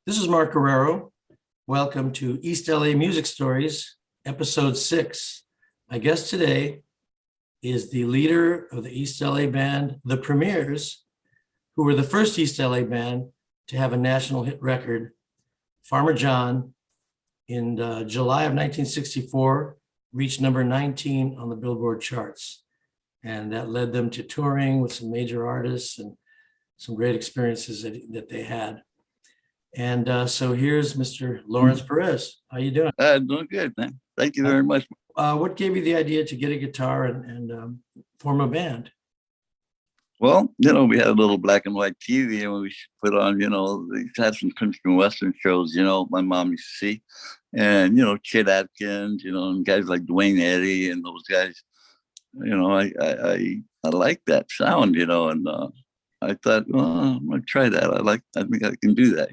This is Mark Guerrero. Welcome to East LA Music Stories, episode 6. My guest today is the leader of the East LA band, The Premiers, who were the first East LA band to have a national hit record. Farmer John, in July of 1964, reached number 19 on the Billboard charts. And that led them to touring with some major artists and some great experiences that they had. And so here's Mr. Lawrence Perez. How you doing? Doing good, man. Thank you very much. What gave you the idea to get a guitar and form a band? Well, we had a little black and white TV and we put on, they had some country and western shows, my mom used to see. And, Chet Atkins, and guys like Dwayne Eddy and those guys. I like that sound, and I thought, well, I'm going to try that. I think I can do that,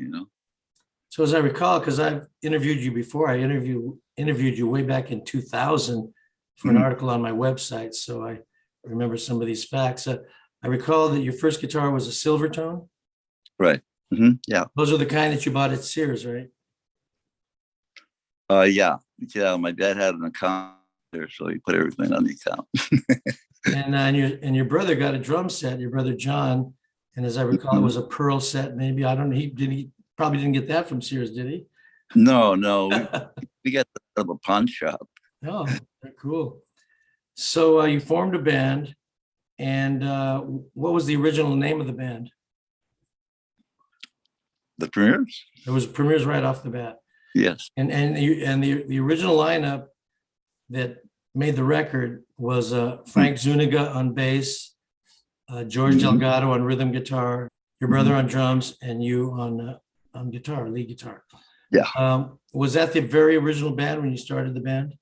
So as I recall, because I've interviewed you before, I interviewed you way back in 2000 for an article on my website. So I remember some of these facts. I recall that your first guitar was a Silvertone. Right. Yeah. Those are the kind that you bought at Sears, right? Yeah. My dad had an account there, so he put everything on the account. and your brother got a drum set, your brother John, and as I recall, it was a Pearl set. Maybe, I don't know. He probably didn't get that from Sears, did he? No. We got out of a pawn shop. Oh, cool. So you formed a band, and what was the original name of the band? The Premiers? It was Premiers right off the bat. Yes. And the original lineup that made the record was Frank Zuniga on bass, George Delgado on rhythm guitar, your brother on drums, and you on guitar, lead guitar. Yeah. Was that the very original band when you started the band?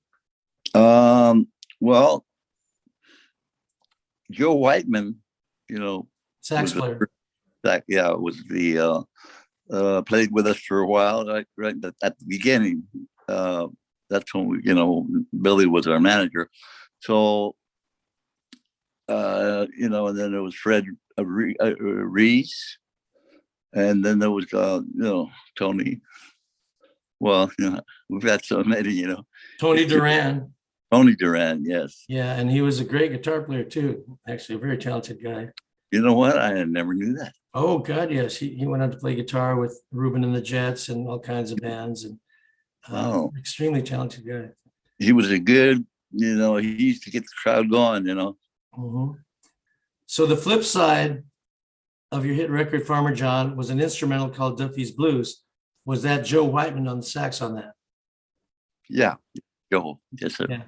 Well, Joe Whiteman, Sax player. Was the played with us for a while, right at the beginning. That's when Billy was our manager. So, and then there was Fred Reese, and then there was, Tony. Well, we've got so many, Tony Duran. Tony Duran, yes. Yeah, and he was a great guitar player too. Actually, a very talented guy. You know what? I never knew that. Oh God, yes. He went on to play guitar with Reuben and the Jets and all kinds of bands, and extremely talented guy. He was a good, he used to get the crowd going, So the flip side of your hit record, Farmer John, was an instrumental called Duffy's Blues. Was that Joe Whiteman on the sax on that? Yeah, Joe. Yes, sir. Yeah.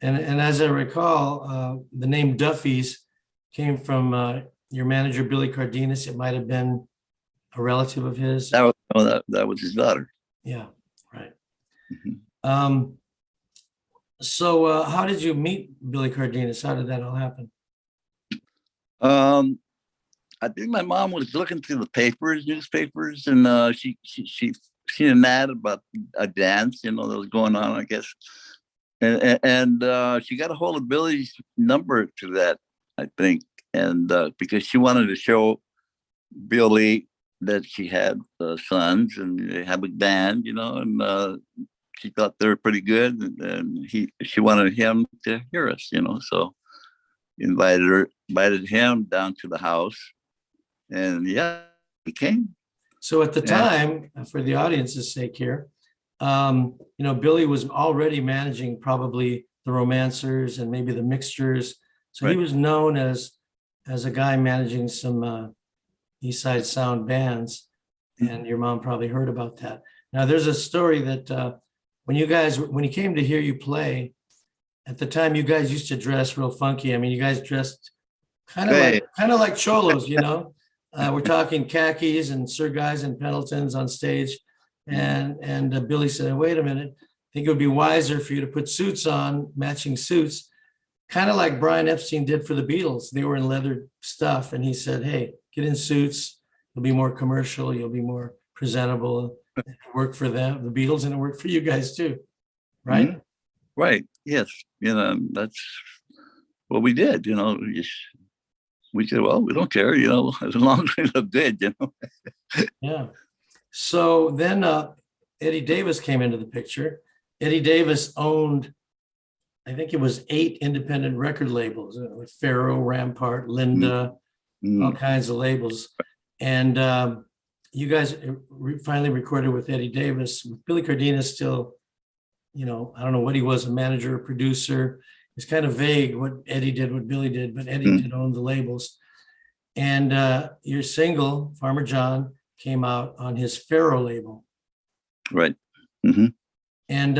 And as I recall, the name Duffy's came from your manager, Billy Cardenas. It might have been a relative of his. That was his daughter. Yeah, right. So how did you meet Billy Cardenas? How did that all happen? I think my mom was looking through the newspapers, and she seen an ad about a dance, that was going on, I guess. And she got a hold of Billy's number to that, I think. And because she wanted to show Billy that she had sons and they have a band, and she thought they were pretty good, and she wanted him to hear us, so invited him down to the house, and yeah, he came. So at the time, for the audience's sake here, Billy was already managing probably the Romancers and maybe the Mixtures. So He was known as a guy managing some East Side Sound bands, and your mom probably heard about that. Now, there's a story that when he came to hear you play, at the time, you guys used to dress real funky. I mean, you guys dressed kind of like cholos, We're talking khakis and Sir Guys and Pendletons on stage, and Billy said, "Wait a minute, I think it would be wiser for you to put suits on, matching suits." Kind of like Brian Epstein did for the Beatles. They were in leather stuff. And he said, "Hey, get in suits. You'll be more commercial. You'll be more presentable." It worked for them, the Beatles, and it worked for you guys too. Right? Mm-hmm. Right. Yes. That's what we did. We said, well, we don't care, as long as we look good, Yeah. So then Eddie Davis came into the picture. Eddie Davis owned, I think it was 8 independent record labels, like Pharaoh, Rampart, Linda, all kinds of labels. And you guys finally recorded with Eddie Davis. Billy Cardenas still, I don't know what he was, a manager or producer. It's kind of vague what Eddie did, what Billy did, but Eddie did own the labels. And your single, Farmer John, came out on his Pharaoh label. Right. And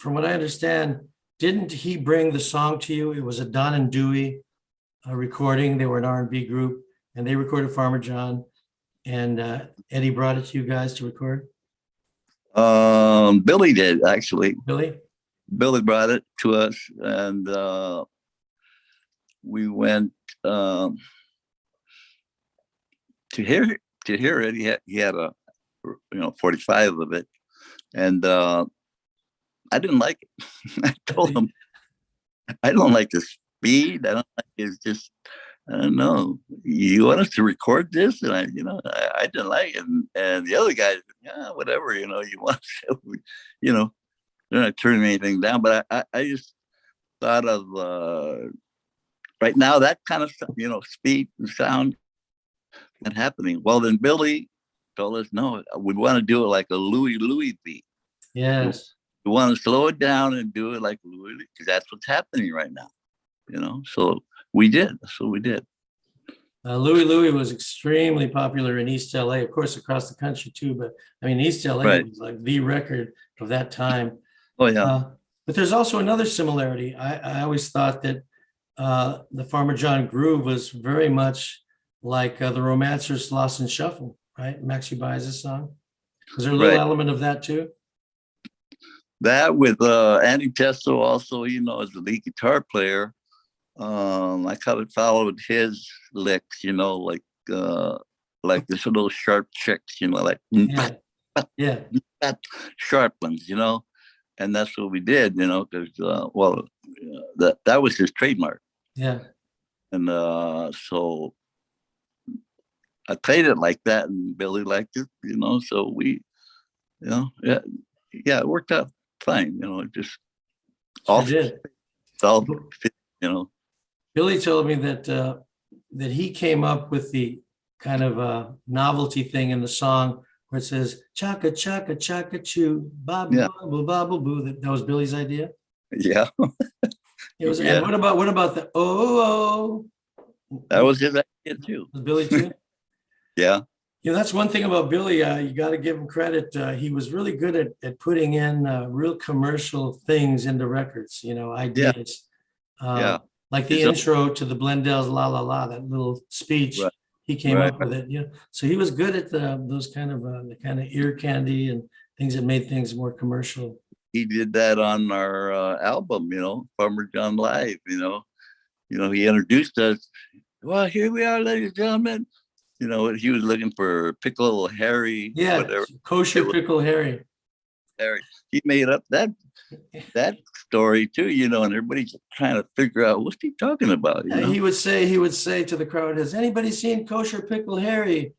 from what I understand, didn't he bring the song to you? It was a Don and Dewey recording. They were an R&B group, and they recorded Farmer John. And Eddie brought it to you guys to record? Billy did, actually. Billy brought it to us, and we went to hear it. He had a 45 of it, and I didn't like it. I told him I don't like the speed. I don't like it's just, I don't know. You want us to record this? And I didn't like it. And the other guys, yeah, whatever, you want to, they're not turning anything down. But I just thought of right now that kind of stuff, speed and sound not happening. Well, then Billy told us, no, we want to do it like a Louis beat. Yes. We want to slow it down and do it like Louis, because that's what's happening right now. So we did. That's what we did. Louis was extremely popular in East LA, of course, across the country too. But I mean, East LA was like the record of that time. Oh yeah. But there's also another similarity. I always thought that the Farmer John groove was very much like the Romancers' Lost and Shuffle, right? Maxie Baez's song. Was there a little element of that too? That with Andy Testo also, as the lead guitar player. I kind of followed his licks, like this little sharp chicks, like sharp ones, and that's what we did, because that was his trademark. Yeah. And so I played it like that, and Billy liked it, so we, it worked out fine, it just all fit, Billy told me that that he came up with the kind of novelty thing in the song where it says chaka chaka chaka choo babu babu babu boo. That was Billy's idea. Yeah. It was. And what about the oh? That was his idea too. Was Billy too? Yeah. That's one thing about Billy. You got to give him credit. He was really good at putting in real commercial things into records. Ideas. Like the intro to the Blendell's La La La, that little speech, he came up with it. So he was good at those kind of the kind of ear candy and things that made things more commercial. He did that on our album, Farmer John Live. He introduced us. Well, here we are, ladies and gentlemen. He was looking for Pickle Harry. Yeah, whatever. Kosher Pickle Harry. He made up that story too, and everybody's trying to figure out what's he talking about. He would say to the crowd, "Has anybody seen Kosher Pickle Harry?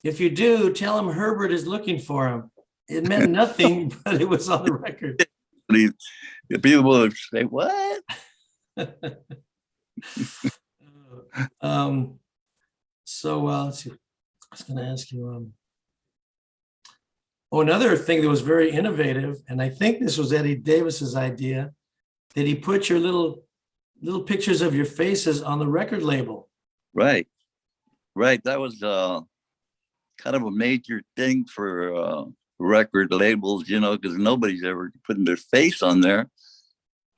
If you do, tell him Herbert is looking for him." It meant nothing, but it was on the record. People would say, "What?" So let's see. I was going to ask you. Another thing that was very innovative, and I think this was Eddie Davis's idea, that he put your little pictures of your faces on the record label. Right. That was kind of a major thing for record labels, because nobody's ever putting their face on there,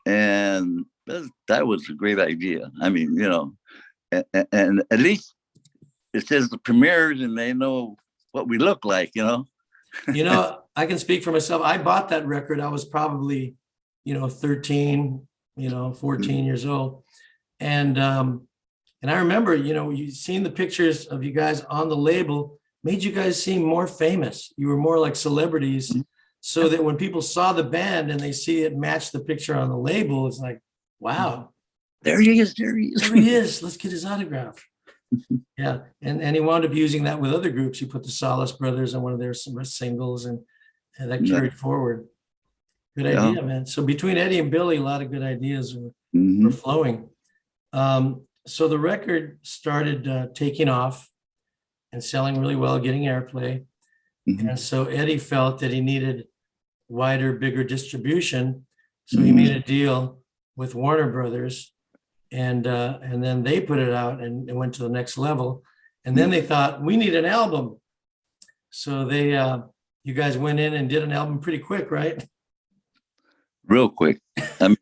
and that was a great idea. I mean, and at least it says the premieres, and they know what we look like, I can speak for myself. I bought that record. I was probably, 13, 14 years old. And I remember, you seen the pictures of you guys on the label made you guys seem more famous. You were more like celebrities, so that when people saw the band and they see it match the picture on the label, it's like, wow. There he is. There he is. Let's get his autograph. Yeah, and he wound up using that with other groups. He put the Solace Brothers on one of their singles, and that Yeah. carried forward. Good Yeah. idea, man. So between Eddie and Billy, a lot of good ideas were Mhm. flowing. So the record started taking off and selling really well, getting airplay. Mhm. And so Eddie felt that he needed wider, bigger distribution. So he Mhm. made a deal with Warner Brothers, and then they put it out, and it went to the next level. And then they thought, we need an album. So you guys went in and did an album pretty quick, right? Real quick. I mean,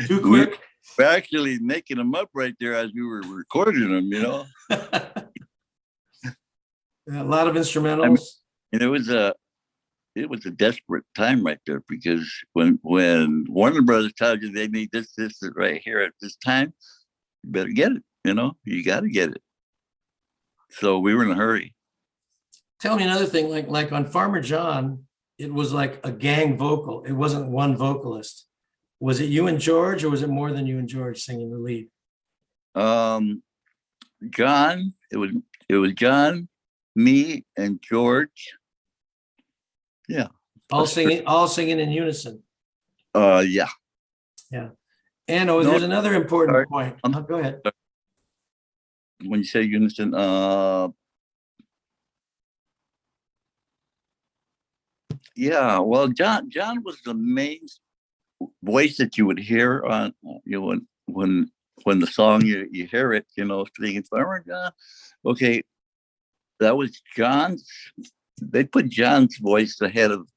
Too we quick? were actually making them up right there as we were recording them, you know. A lot of I mean, instrumentals. and it was a desperate time right there, because when Warner Brothers tells you they need this right here at this time, you better get it. You know, you got to get it. So we were in a hurry. Tell me another thing, like on Farmer John, it was like a gang vocal. It wasn't one vocalist. Was it you and George, or was it more than you and George singing the lead? John, it was John, me, and George. Yeah. All singing in unison. Yeah. Yeah. And No, there's another important sorry. point. Go ahead. When you say unison, yeah. Well, John was the main voice that you would hear on, you know, when the song you hear it, you know, singing Farmer John. Okay, that was John's. They put John's voice ahead of,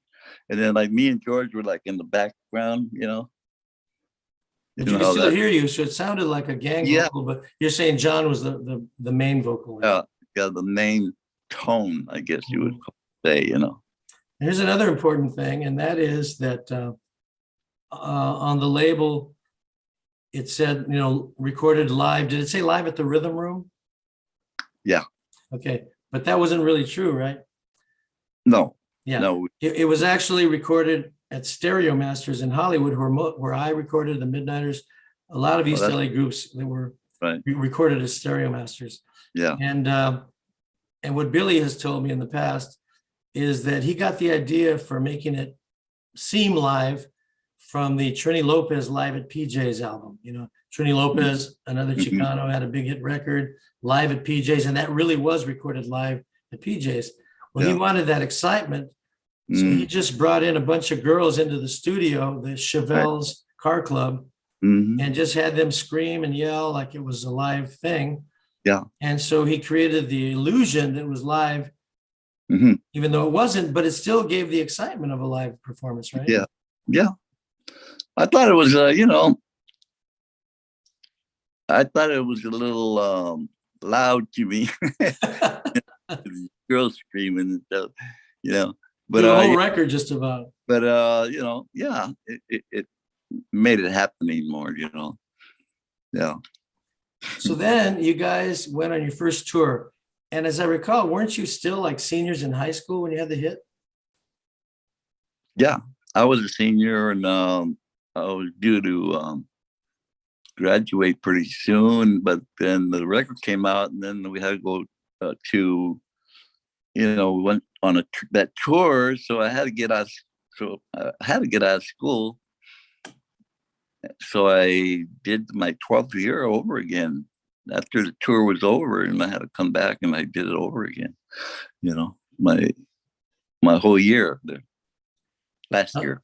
and then like me and George were like in the background, you know. But You you know can how still that? hear you, so it sounded like a gang Yeah, vocal, but you're saying John was the main vocal. yeah, yeah. The main tone, I guess you would Mhm. say, you know. Here's another important thing, and that is that on the label, it said, recorded live. Did it say live at the Rhythm Room? Yeah. Okay, but that wasn't really true, right? No. Yeah, No. it was actually recorded at Stereo Masters in Hollywood, where I recorded the Midnighters. A lot of Oh, East that's LA groups that were right. recorded at Stereo Masters. Yeah. And what Billy has told me in the past is that he got the idea for making it seem live from the Trini Lopez Live at PJ's album. Trini Lopez, another Mhm. Chicano, had a big hit record, Live at PJ's, and that really was recorded live at PJ's. Well, he Yeah. wanted that excitement, so he just brought in a bunch of girls into the studio, the Right. Chavel's Car Club, Mhm. and just had them scream and yell like it was a live thing. Yeah. And so he created the illusion that it was live, Mhm. even though it wasn't, but it still gave the excitement of a live performance, right? Yeah. Yeah. I thought it was, I thought it was a little loud to me. Girls screaming and stuff, you know. But The whole record just about. yeah, it made it happening more, you know. Yeah. So then you guys went on your first tour. And as I recall, weren't you still like seniors in high school when you had the hit? Yeah. I was a senior, and I was due to graduate pretty soon, but then the record came out, and then we had to go to, we went on that tour, so I had to get out. So I had to get out of school. So I did my 12th year over again after the tour was over, and I had to come back and I did it over again. My whole year there, last year.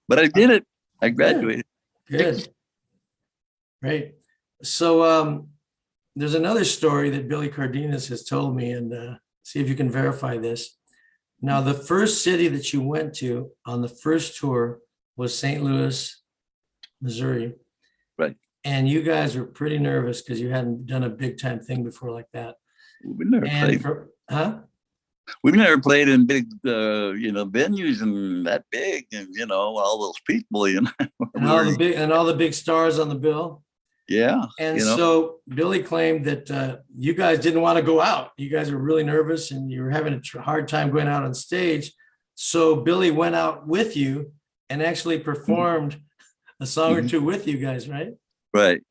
But I did it. I graduated. Good. Great. So there's another story that Billy Cardenas has told me, and see if you can verify this. Now, the first city that you went to on the first tour was St. Louis, Missouri. Right. And you guys were pretty nervous because you hadn't done a big time thing before like that. We never played. We never played in big, venues and that big, and all those people, and all the big stars on the bill. Yeah. And so Billy claimed that you guys didn't want to go out. You guys were really nervous and you were having a hard time going out on stage. So Billy went out with you and actually performed a song or two with you guys, right? Right.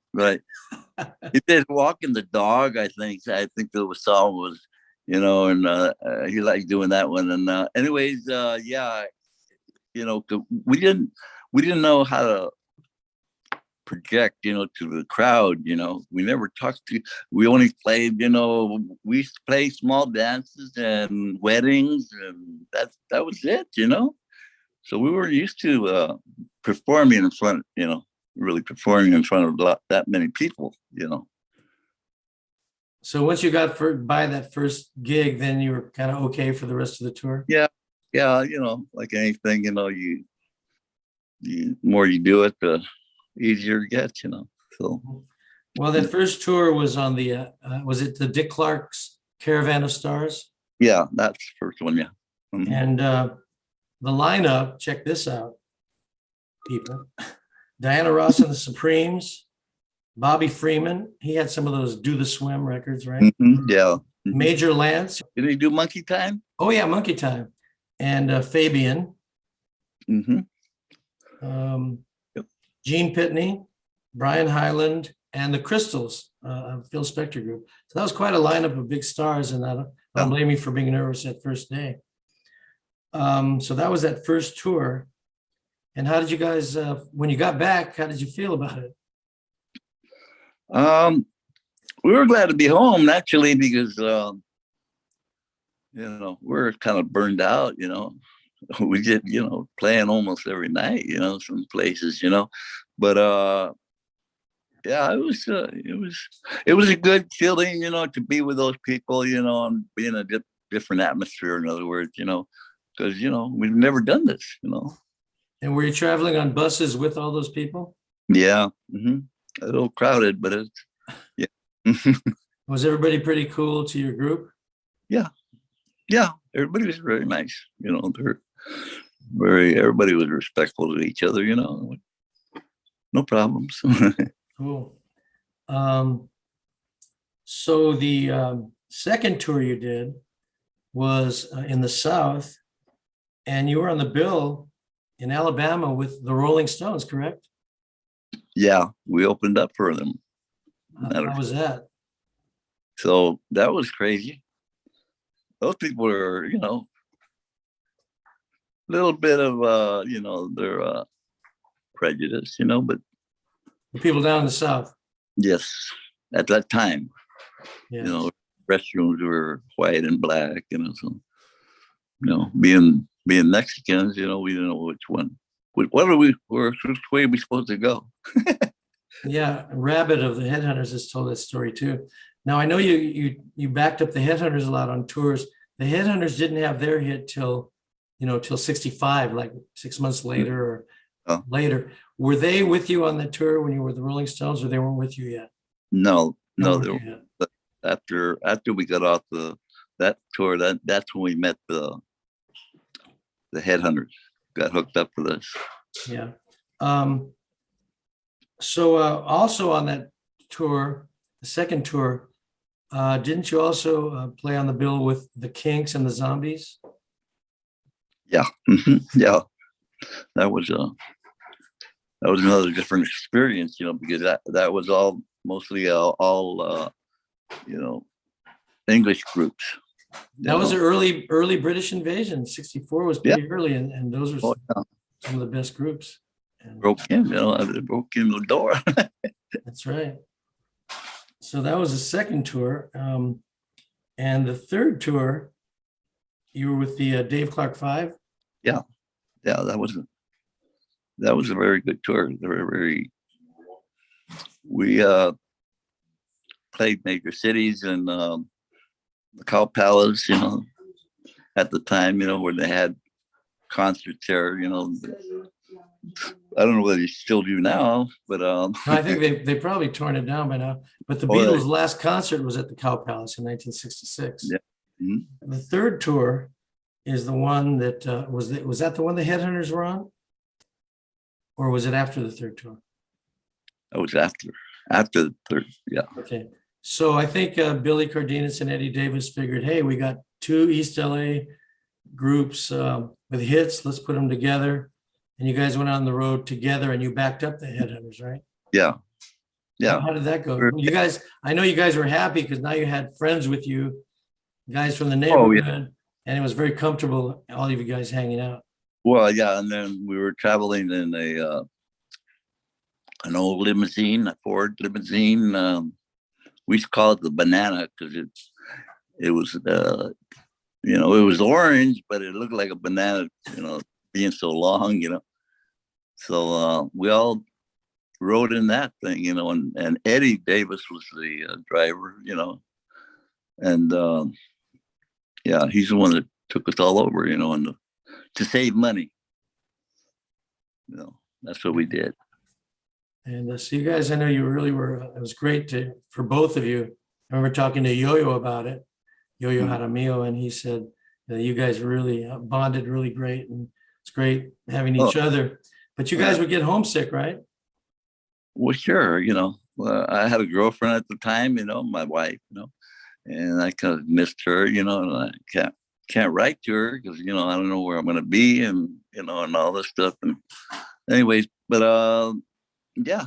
He did Walking the Dog, I think. I think the song was, and he liked doing that one. And anyways, yeah, 'cause we didn't know how to project, to the crowd. We never talked to. We only played, we used to play small dances and weddings, and that was it. So we were used to performing in front, really performing in front of that many people. So once you got by that first gig, then you were kind of okay for the rest of the tour? Yeah, yeah, like anything, you more you do it, the easier it gets. So Well, that first tour was on was it the Dick Clark's Caravan of Stars? yeah, that's the first one, yeah. Mhm. And the lineup, check this out, people. Diana Ross and the Supremes, Bobby Freeman. He had some of those Do the Swim records, right? Yeah. Major Lance. Did he do Monkey Time? Oh, yeah, Monkey Time. And Fabian. Mm-hmm. Yep. Gene Pitney, Brian Hyland, and the Crystals, Phil Spector group. So that was quite a lineup of big stars, and I don't blame you for being nervous that first day. So that was that first tour. And how did you guys, when you got back, how did you feel about it? We were glad to be home, naturally, because we're kind of burned out. We did, playing almost every night, some places, but yeah, it was a good feeling, to be with those people, and be in a different atmosphere, in other words, because we've never done this. And were you traveling on buses with all those people? Yeah. Mm-hmm. A little crowded, but it's, yeah. Was everybody pretty cool to your group? Yeah, everybody was very nice. They're everybody was respectful to each other. No problems. Cool. So the second tour you did was in the South, and you were on the bill in Alabama with the Rolling Stones, correct? Yeah, we opened up for them. How was that? So that was crazy. Those people were, a little bit of, their prejudice, but The people down in the South. yes, at that time, Yeah. restrooms were white and black, so, being Mexicans, we didn't know which one. Which way are we supposed to go? Yeah, Rabbit of the Headhunters has told that story too. Now I know you backed up the Headhunters a lot on tours. The Headhunters didn't have their hit till 65, like 6 months later or later. Were they with you on the tour when you were the Rolling Stones, or they weren't with you yet? No, after we got off that tour, that's when we met the Headhunters, got hooked up with us. Yeah. So also on that tour, the second tour, didn't you also play on the bill with the Kinks and the Zombies? Yeah. Yeah. That was another different experience, because that was mostly all English groups. That was an early British invasion. 64 was pretty early, and those were some of the best groups. And broke in the door. That's right. So that was the second tour. And the third tour, you were with the Dave Clark Five? Yeah, that was a very good tour. We played major cities and the Cow Palace, at the time, where they had concerts there, I don't know whether you still do now, but I think they probably torn it down by now. But the Beatles' last concert was at the Cow Palace in 1966. Yeah. Mm-hmm. The third tour is the one that was that the one the Headhunters were on, or was it after the third tour? That was after the third. Yeah. Okay. So I think Billy Cardenas and Eddie Davis figured, hey, we got two East LA groups with hits. Let's put them together. And you guys went on the road together, and you backed up the Headhunters, right? Yeah. Yeah. How did that go? You guys, I know you guys were happy because now you had friends with you, guys from the Oh, yeah. neighborhood, and it was very comfortable, all of you guys hanging out. Well, yeah, and then we were traveling in an old limousine, a Ford limousine. We used to call it the banana because it was it was orange, but it looked like a banana, being so long, So we all rode in that thing, and Eddie Davis was the driver, and yeah, he's the one that took us all over, and to save money. That's what we did. And so you guys, I know you really were, it was great for both of you. I remember talking to Yo-Yo about it, Yo-Yo Jaramillo, and he said that you guys really bonded really great, and it's great having each other. But you guys would get homesick, right? Well, sure, Well, I had a girlfriend at the time, my wife, and I kind of missed her, and I can't write to her because I don't know where I'm going to be, and and all this stuff. And anyways, but yeah,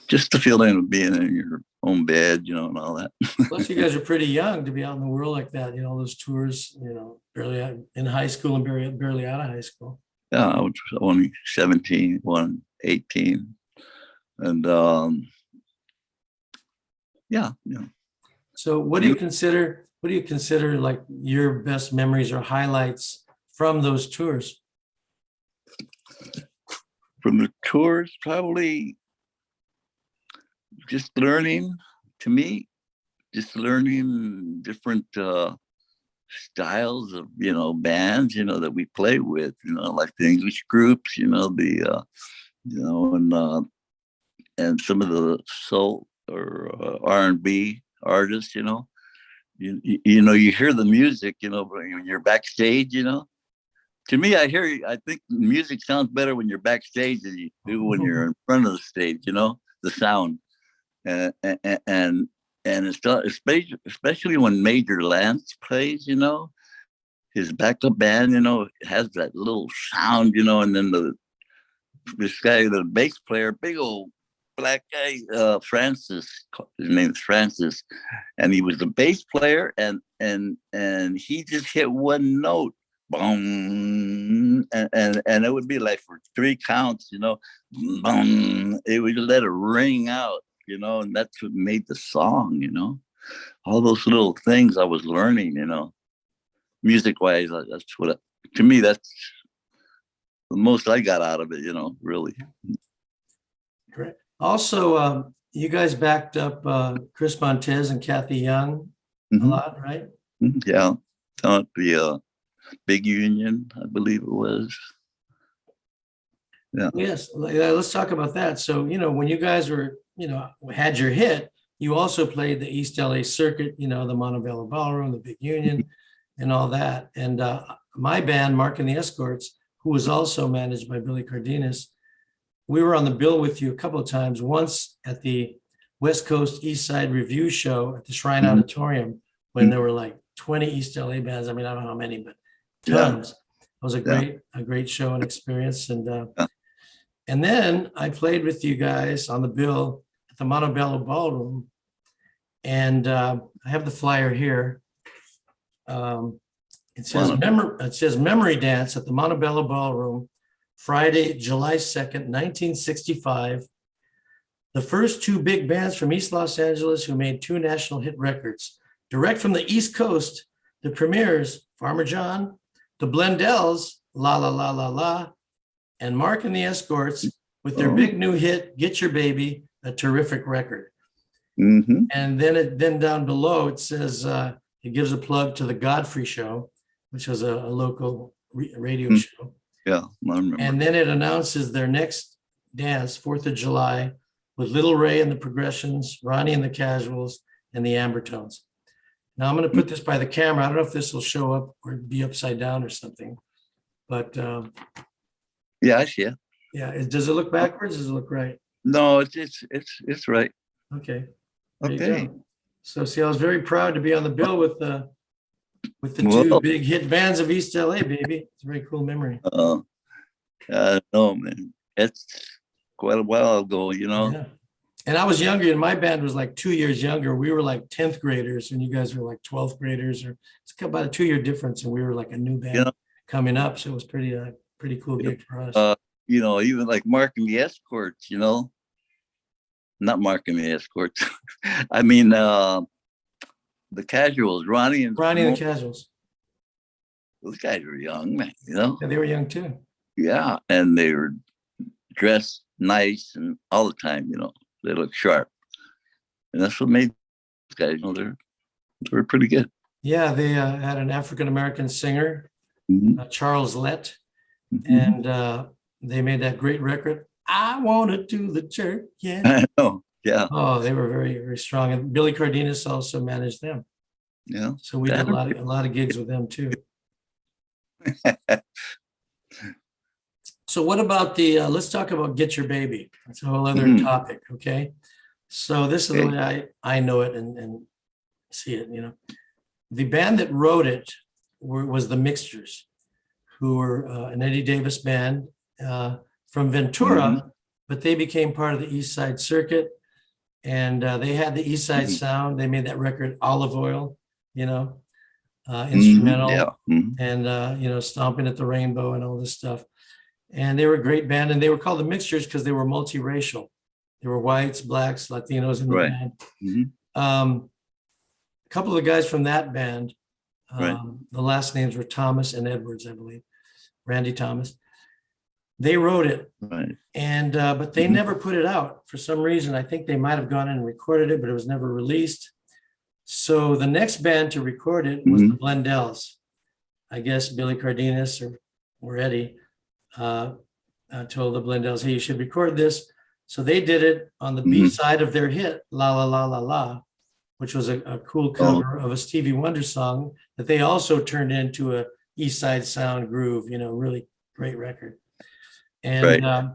just the feeling of being in your own bed, and all that. Plus, you guys are pretty young to be out in the world like that. Those tours. Barely in high school and barely out of high school. Yeah, I was only 17, 18, and yeah. So what do you consider? What do you consider like your best memories or highlights from those tours? From the tours, probably just learning. To me, just learning different styles of bands that we play with. Like the English groups. And some of the soul or R&B artists. You hear the music. When you're backstage. To me, I think music sounds better when you're backstage than you do when you're in front of the stage. The sound, and it's especially when Major Lance plays. His backup band, has that little sound. And then this guy, the bass player, big old black guy, Francis. His name is Francis, and he was the bass player, and he just hit one note. Boom, and it would be like for 3 counts, boom, it would let it ring out, and that's what made the song, all those little things I was learning, music wise. That's to me, that's the most I got out of it, really. Great. Also, you guys backed up Chris Montez and Kathy Young a lot, right? Yeah, the Big Union, I believe it was. Yeah. Yes. Let's talk about that. So, when you guys were, had your hit, you also played the East LA circuit, the Montebello Ballroom, the Big Union, and all that. And my band, Mark and the Escorts, who was also managed by Billy Cardenas, we were on the bill with you a couple of times. Once at the West Coast East Side Review show at the Shrine Auditorium, when there were like 20 East LA bands. I mean, I don't know how many, but tons. It was a great show and experience. And then I played with you guys on the bill at the Montebello Ballroom. And I have the flyer here. It says Memory Dance at the Montebello Ballroom, Friday, July 2nd, 1965. The first 2 big bands from East Los Angeles who made 2 national hit records. Direct from the East Coast, the premieres, Farmer John, the Blendells, La La La La La, and Mark and the Escorts with their big new hit, Get Your Baby, a terrific record. And then down below, it says, it gives a plug to the Godfrey Show, which was a local radio show. Yeah, I remember. And then it announces their next dance, 4th of July, with Little Ray and the Progressions, Ronnie and the Casuals, and the Ambertones. Now I'm going to put this by the camera. I don't know if this will show up or be upside down or something, but yeah, I see it. Yeah, does it look backwards? Does it look right? No, it's right. Okay. Okay. So see, I was very proud to be on the bill with the 2 big hit bands of East LA, baby. It's a very cool memory. I don't know, man. It's quite a while ago, Yeah. And I was younger, and my band was like 2 years younger. We were like 10th graders, and you guys were like 12th graders, or it's about a 2 year difference. And we were like a new You band coming up. So it was pretty cool gig for us. Even like Mark and the Escorts, not Mark and the Escorts. I mean, the Casuals, Ronnie and the Casuals. Those guys were young, man, Yeah, they were young too. Yeah, and they were dressed nice and all the time, they looked sharp. And that's what made these guys, they were pretty good. Yeah, they had an African-American singer, Charles Lett, Mm-hmm. and they made that great record, I Want to Do the Jerk. Yeah. I know. Yeah. Oh, they were very, very strong. And Billy Cardenas also managed them. Yeah. So we did a lot of gigs with them too. So what about let's talk about Get Your Baby. That's a whole other topic, okay? So this is the way I know it and see it, The band that wrote it was the Mixtures, who were an Eddie Davis band from Ventura, but they became part of the East Side Circuit, and they had the East Side sound. They made that record Olive Oil, instrumental, and Stomping at the Rainbow and all this stuff. And they were a great band, and they were called the Mixtures because they were multiracial. There were whites, blacks, Latinos in the band. A couple of the guys from that band, the last names were Thomas and Edwards, I believe, Randy Thomas. They wrote it, and but they never put it out for some reason. I think they might have gone in and recorded it, but it was never released. So the next band to record it was the Blendells. I guess Billy Cardenas or Eddie told the Blendells, hey, you should record this. So they did it on the B side of their hit, La La La La La, which was a cool cover of a Stevie Wonder song that they also turned into a East Side Sound groove, really great record. And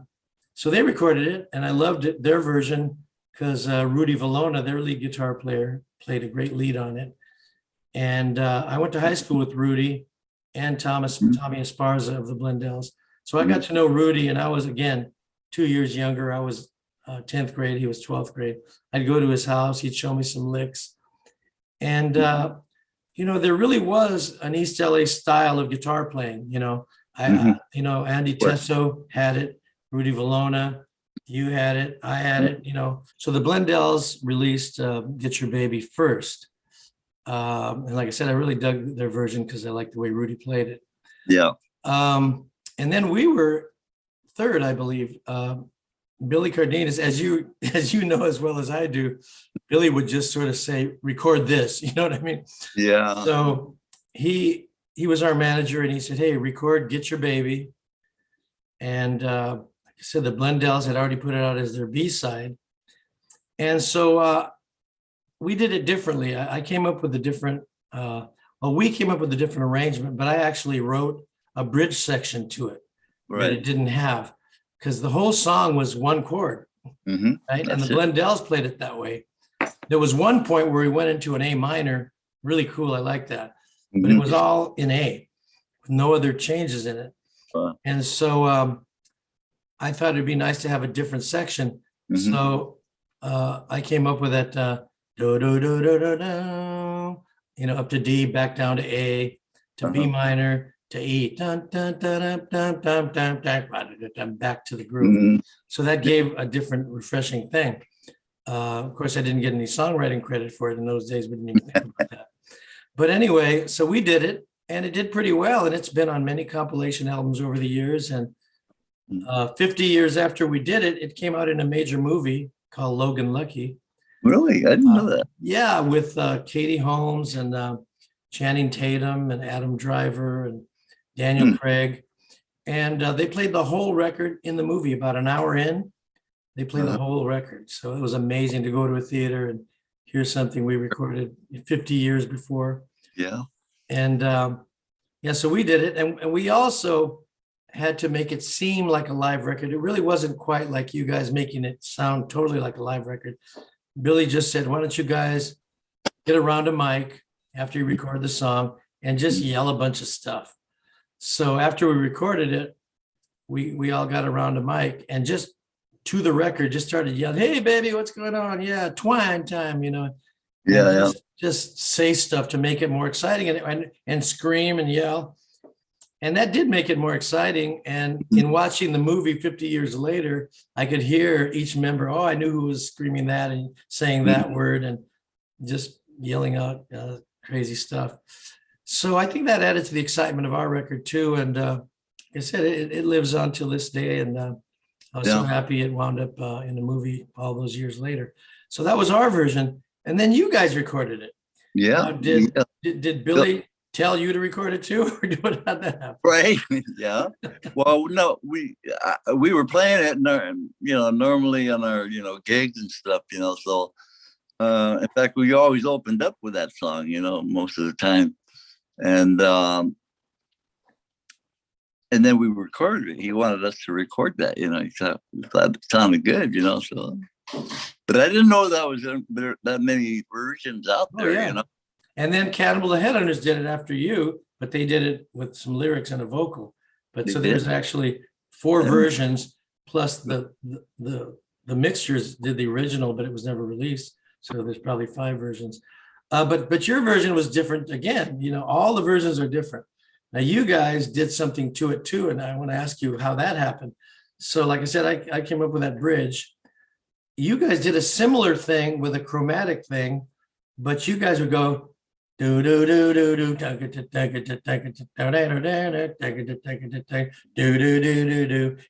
so they recorded it, and I loved it, their version, because Rudy Valona, their lead guitar player, played a great lead on it. And I went to high school with Rudy and Tommy Esparza of the Blendells. So I got to know Rudy, and I was, again, 2 years younger. I was 10th grade. He was 12th grade. I'd go to his house. He'd show me some licks. And, there really was an East LA style of guitar playing. Andy Tesso had it, Rudy Valona, you had it, I had it, So the Blendells released Get Your Baby first. And like I said, I really dug their version because I liked the way Rudy played it. Yeah. And then we were third, I believe. Billy Cardenas, as you know as well as I do, Billy would just sort of say, record this, you know what I mean? Yeah. So he was our manager, and he said, hey, record Get Your Baby. And like I said, the Blendells had already put it out as their B-side. And so we did it differently. I came up with a different, we came up with a different arrangement, but I actually wrote a bridge section to it that it didn't have, because the whole song was one chord, right? And the Blendells played it that way. There was one point where we went into an A minor, really cool. I like that, but it was all in A, with no other changes in it. And so I thought it'd be nice to have a different section. So I came up with that do do do do do do, up to D, back down to A, to B minor, to E, dun, dun, dun, dun, dun, dun, dun, dun, dun, back to the groove. So that gave a different, refreshing thing. Of course, I didn't get any songwriting credit for it in those days. We didn't even think about that. But anyway, so we did it, and it did pretty well. And it's been on many compilation albums over the years. And 50 years after we did it, it came out in a major movie called Logan Lucky. Really? I didn't know that. Yeah, with Katie Holmes and Channing Tatum and Adam Driver and Daniel Craig. And they played the whole record in the movie. About an hour in, they played the whole record. So it was amazing to go to a theater and hear something we recorded 50 years before. Yeah. And so we did it. And we also had to make it seem like a live record. It really wasn't quite like you guys making it sound totally like a live record. Billy just said, why don't you guys get around a mic after you record the song and just yell a bunch of stuff. So after we recorded it, we all got around a mic and just to the record, just started yelling, "Hey, baby, what's going on? Yeah, twine time," and Yeah. just say stuff to make it more exciting and scream and yell. And that did make it more exciting. And in watching the movie 50 years later, I could hear each member, oh, I knew who was screaming that and saying that word and just yelling out crazy stuff. So I think that added to the excitement of our record too. And like I said, it lives on till this day. And I was so happy it wound up in the movie all those years later. So that was our version. And then you guys recorded it. Yeah. Did Billy tell you to record it too, or how'd that happen? Right. Yeah. Well, no, we were playing it, normally on our, gigs and stuff, so, in fact, we always opened up with that song, most of the time. And then we recorded it. He wanted us to record that, he thought it sounded good, so, but I didn't know that was that many versions out there, And then Cannibal the Headhunters did it after you, but they did it with some lyrics and a vocal. But so there's actually 4 versions plus the mixtures did the original, but it was never released. So there's probably 5 versions. But your version was different again. All the versions are different. Now you guys did something to it too, and I want to ask you how that happened. So like I said, I came up with that bridge. You guys did a similar thing with a chromatic thing, but you guys would go do do do do do do do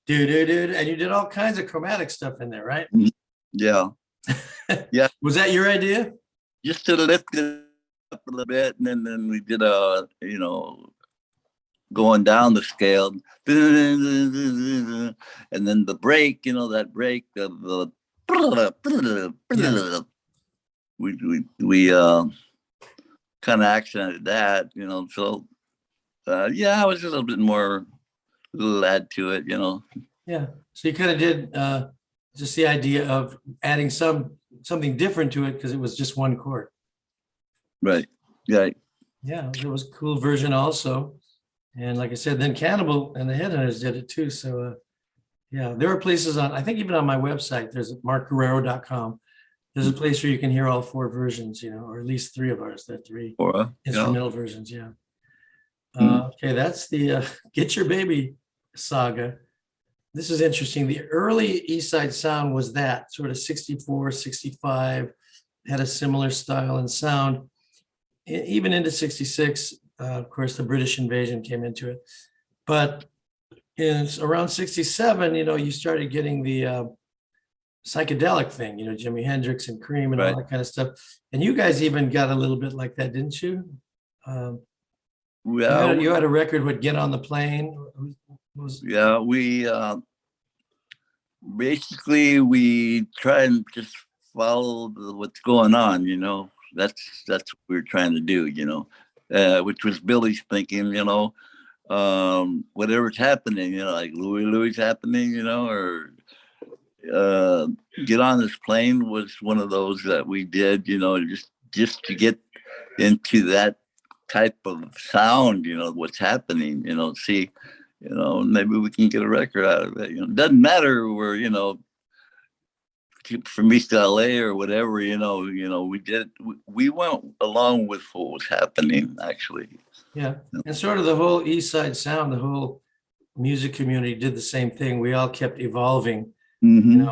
do do, and you did all kinds of chromatic stuff in there, right? Yeah. Yeah. Was that your idea? Just to lift it up a little bit, and then we did going down the scale, and then the break, that break of the we kind of accented that, so I was a little bit more, a little add to it, Yeah, so you kind of did just the idea of adding something different to it because it was just one chord. Right. Yeah, it was a cool version also. And like I said, then Cannibal and the Headhunters did it too. So there are places I think even on my website, there's markguerrero.com. There's a place where you can hear all 4 versions, or at least 3 of ours. There are 3 instrumental versions. Yeah. Okay, that's the Get Your Baby saga. This is interesting. The early East Side sound was that sort of 64, 65, had a similar style and sound. Even into 66, of course, the British invasion came into it. But around 67, you started getting the psychedelic thing, Jimi Hendrix and Cream and all that kind of stuff. And you guys even got a little bit like that, didn't you? You had a record with Get on the Plane. We basically we try and just follow what's going on, that's what we're trying to do, which was Billy's thinking, whatever's happening, like Louis happening, or Get on This Plane was one of those that we did, just to get into that type of sound, what's happening, see, maybe we can get a record out of it. It doesn't matter where, from East LA or whatever, we went along with what was happening, actually. Yeah. And sort of the whole East Side sound, the whole music community did the same thing. We all kept evolving, and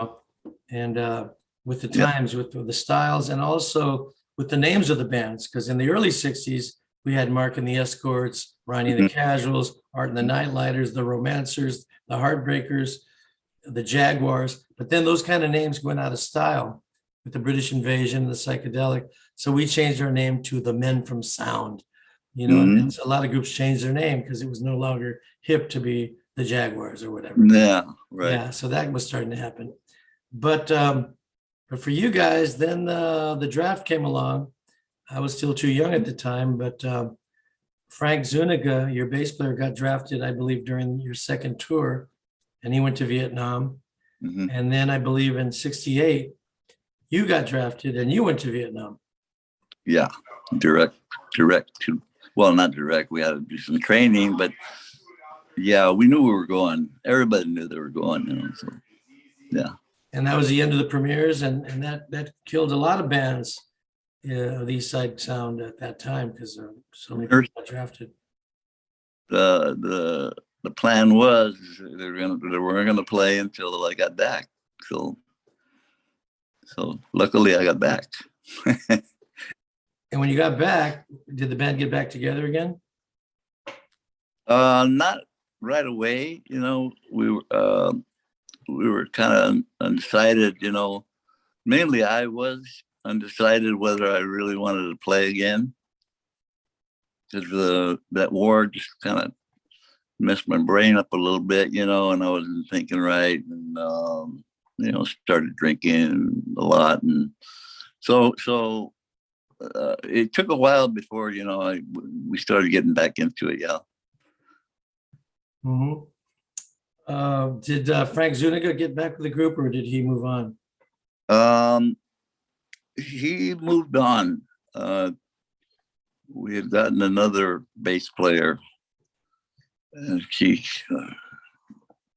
with the times, with the styles, and also with the names of the bands. Because in the early 60s, we had Mark and the Escorts, Ronnie and the Casuals, Art and the Nightlighters, the Romancers, the Heartbreakers, the Jaguars. But then those kind of names went out of style with the British invasion, the psychedelic. So we changed our name to the Men from Sound, and a lot of groups changed their name because it was no longer hip to be the Jaguars or whatever. Yeah, right. Yeah, so that was starting to happen. But for you guys, then the draft came along. I was still too young at the time, but Frank Zuniga, your bass player, got drafted, I believe, during your second tour, and he went to Vietnam. And then I believe in 68, you got drafted and you went to Vietnam. Yeah, direct to, well, not direct. We had to do some training, but yeah, we knew we were going. Everybody knew they were going, so yeah. And that was the end of the premieres, and that killed a lot of bands of the East Side Sound at that time because so many people got drafted. The plan was they weren't gonna play until I got back. So luckily I got back. And when you got back, did the band get back together again? Not right away. You know, we were kind of undecided. You know, mainly I was undecided whether I really wanted to play again because that war just kind of messed my brain up a little bit, you know, and I wasn't thinking right, and you know, started drinking a lot, and so it took a while before, you know, we started getting back into it. Yeah. Mm-hmm. Did Frank Zuniga get back with the group, or did he move on? He moved on. We had gotten another bass player, and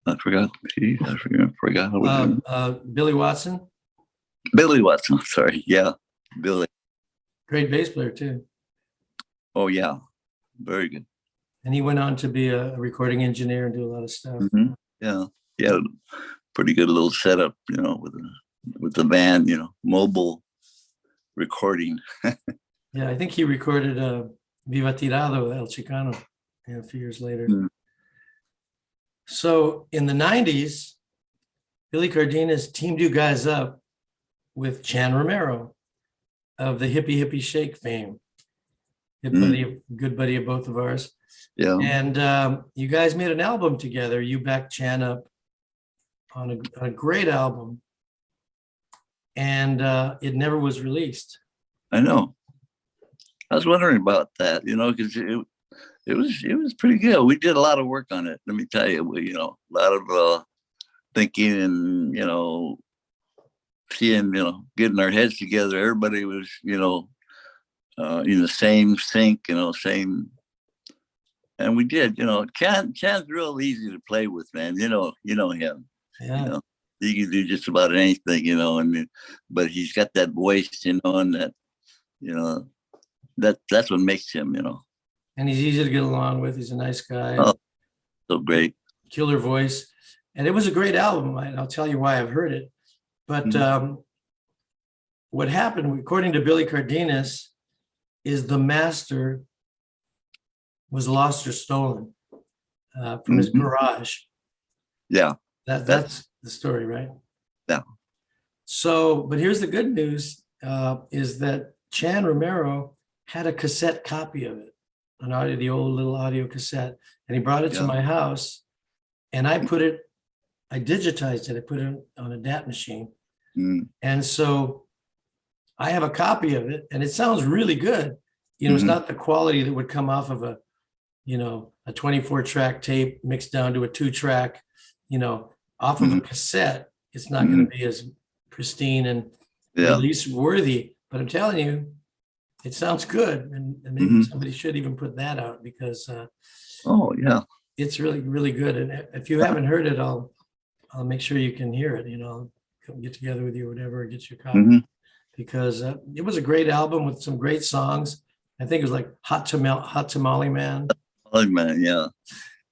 I forgot her name. Billy Watson. Billy Watson. Sorry. Yeah. Billy. Great bass player too. Oh yeah. Very good. And he went on to be a recording engineer and do a lot of stuff. Mm-hmm. Yeah. He had a pretty good little setup, you know, with the band, you know, mobile recording. Yeah, I think he recorded Viva Tirado, El Chicano, a few years later. Mm-hmm. So in the 90s, Billy Cardenas teamed you guys up with Chan Romero of the Hippie Hippie Shake fame. Good buddy of both of ours. Yeah. And you guys made an album together. You backed Chan up on a great album. And it never was released. I know. I was wondering about that, you know, because it was pretty good. We did a lot of work on it. Let me tell you, you know, a lot of thinking and, you know, seeing, you know, getting our heads together. Everybody was, you know, in the same sync, you know, same. And we did, you know, Chan's real easy to play with, man. You know him. Yeah. You know, he can do just about anything, you know, but he's got that voice, you know, and that, you know, that's what makes him, you know. And he's easy to get along with. He's a nice guy. Oh, so great. Killer voice. And it was a great album. I'll tell you why I've heard it. But what happened, according to Billy Cardenas, is the master was lost or stolen from his garage. Yeah. That's the story, right? Yeah. So, but here's the good news, is that Chan Romero had a cassette copy of it, the old little audio cassette, and he brought it to my house, and I digitized it. I put it on a DAT machine. And so I have a copy of it, and it sounds really good. You know, it's not the quality that would come off of a 24-track tape mixed down to a 2-track, you know, off of a cassette. It's not going to be as pristine and release worthy, but I'm telling you, it sounds good. And maybe somebody should even put that out because it's really, really good. And if you haven't heard it, I'll make sure you can hear it. You know, I'll come get together with you or whatever, get you a copy because it was a great album with some great songs. I think it was like Hot Tamale Man. Tamale Man, yeah.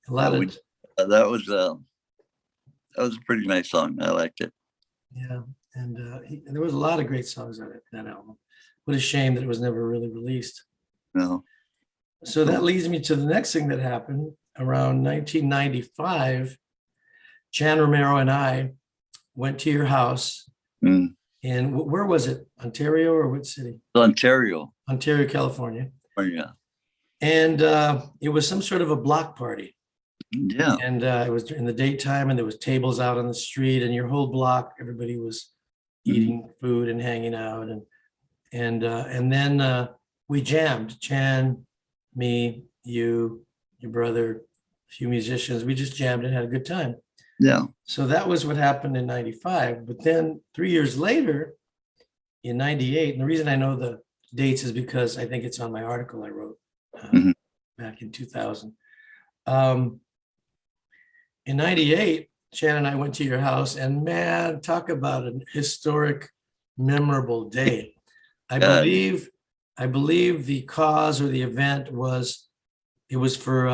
A lot of that was a pretty nice song. I liked it. Yeah, and there was a lot of great songs on that album. What a shame that it was never really released. No. So that leads me to the next thing that happened around 1995. Chan Romero and I went to your house. And where was it? Ontario or what city? Ontario, California. Oh, yeah. And it was some sort of a block party. Yeah. And it was in the daytime, and there was tables out on the street, and your whole block, everybody was eating food and hanging out. And then we jammed. Chan, me, you, your brother, a few musicians. We just jammed and had a good time. Yeah. So that was what happened in 95. But then 3 years later, in 98, and the reason I know the dates is because I think it's on my article I wrote back in 2000. In 98, Shannon and I went to your house, and man, talk about an historic, memorable day. I Uh, believe, I believe the cause or the event was, it was for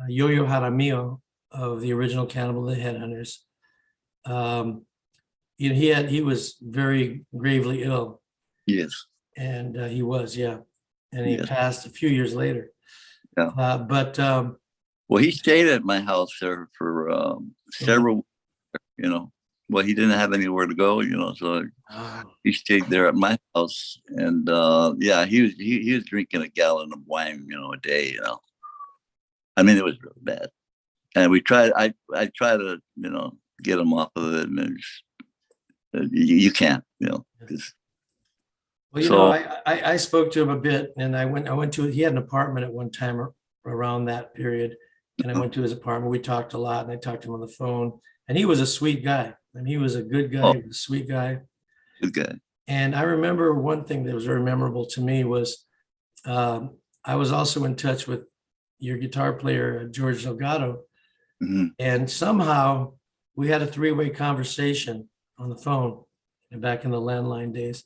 Yo-Yo Jaramillo of the original Cannibal, the Headhunters. You know, he was very gravely ill, yes, and he was, yeah, and he yes, passed a few years later. yeah. But Well, he stayed at my house there for several, you know. Well, he didn't have anywhere to go, you know, so he stayed there at my house, and yeah, he was drinking a gallon of wine, you know, a day, you know. I mean, it was really bad, and we tried. I tried to, you know, get him off of it, and you can't, you know. well, you know, So I spoke to him a bit, and I went to, he had an apartment at one time around that period, and I went to his apartment. We talked a lot, and I talked to him on the phone, and he was a sweet guy. And he was a good guy, oh, he was a sweet guy. good guy. And I remember one thing that was very memorable to me was I was also in touch with your guitar player, George Delgado, Hmm. and somehow we had a three-way conversation on the phone back in the landline days.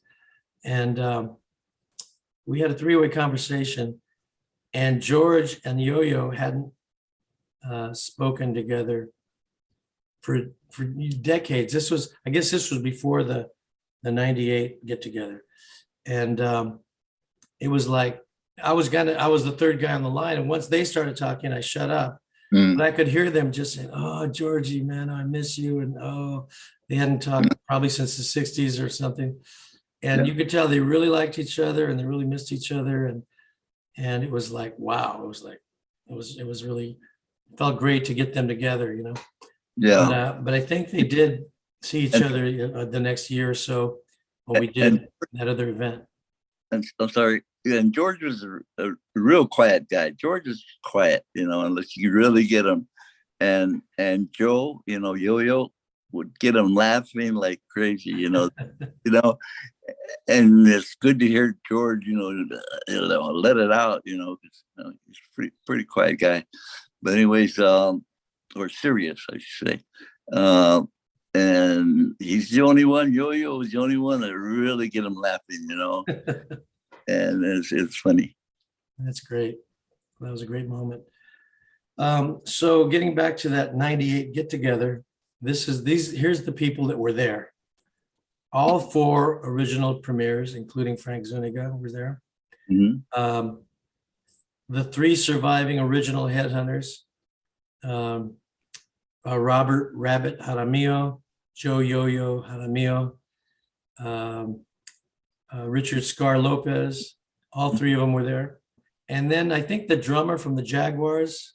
And we had a three-way conversation, and George and Yo-Yo hadn't spoken together for decades. This was, I guess this was before the 98 get together. And it was like, I was the third guy on the line. And once they started talking, I shut up. Mm. But I could hear them just saying, "Oh, Georgie, man, I miss you." And oh, they hadn't talked probably since the 60s or something. And Yeah. you could tell they really liked each other and they really missed each other. And it was like, wow, it was like, it was really, felt great to get them together, you know. Yeah. But I think they did see each And, other the next year or so when we and did that other event. and I'm sorry. And George was a real quiet guy. George is quiet, you know, unless you really get him. And Joe, you know, Yo-Yo would get him laughing like crazy, you know. And it's good to hear George, you know, let it out, you know, 'cause, you know, he's pretty quiet guy. But anyways, or serious, I should say. And he's the only one. Yo-Yo was the only one that really get him laughing, you know. And it's funny. That's great. That was a great moment. So getting back to that 98 get together, here's the people that were there. All four original premieres, including Frank Zuniga, were there. Mhm. The three surviving original Headhunters, Robert Rabbit Jaramillo, Joe Yo-Yo Jaramillo, Richard Scar Lopez, all three of them were there. And then I think the drummer from the Jaguars,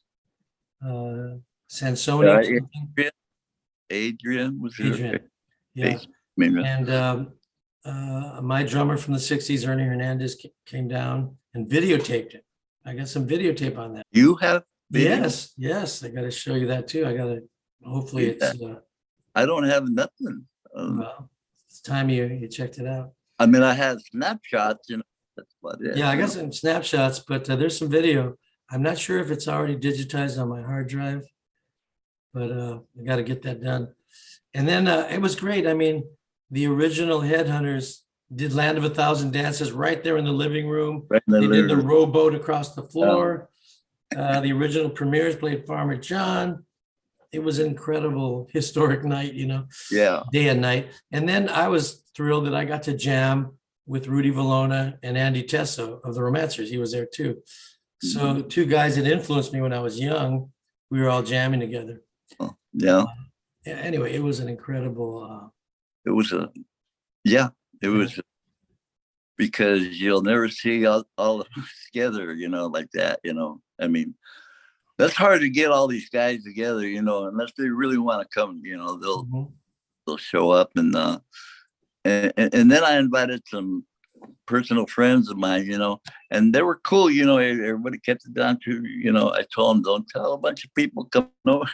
Sansoni, or something. Adrian was Adrian, yeah. Maybe. And my drummer from the 60s, Ernie Hernandez, came down and videotaped it. I got some videotape on that. You have video? Yes, I got to show you that too. I got to, hopefully it's, I don't have nothing. well, it's time you checked it out. I mean, I had snapshots, you know, that's about it. Yeah, I got some snapshots, but there's some video. I'm not sure if it's already digitized on my hard drive, but I got to get that done. And then it was great. I mean, the original Headhunters did Land of a Thousand Dances right there in the living room. Right in the They did the living rowboat across the floor. The original premieres played Farmer John. It was an incredible historic night, you know, Yeah. day and night. And then I was thrilled that I got to jam with Rudy Valona and Andy Tesso of the Romancers. He was there too. So two guys that influenced me when I was young, we were all jamming together. Oh, yeah. Anyway, it was an incredible. It was it was because you'll never see all of us together, you know, like that, you know. I mean, that's hard to get all these guys together, you know, unless they really want to come, you know, they'll show up and then I invited some personal friends of mine, you know, and they were cool, you know. Everybody kept it down to, you know, I told them, don't tell a bunch of people come over.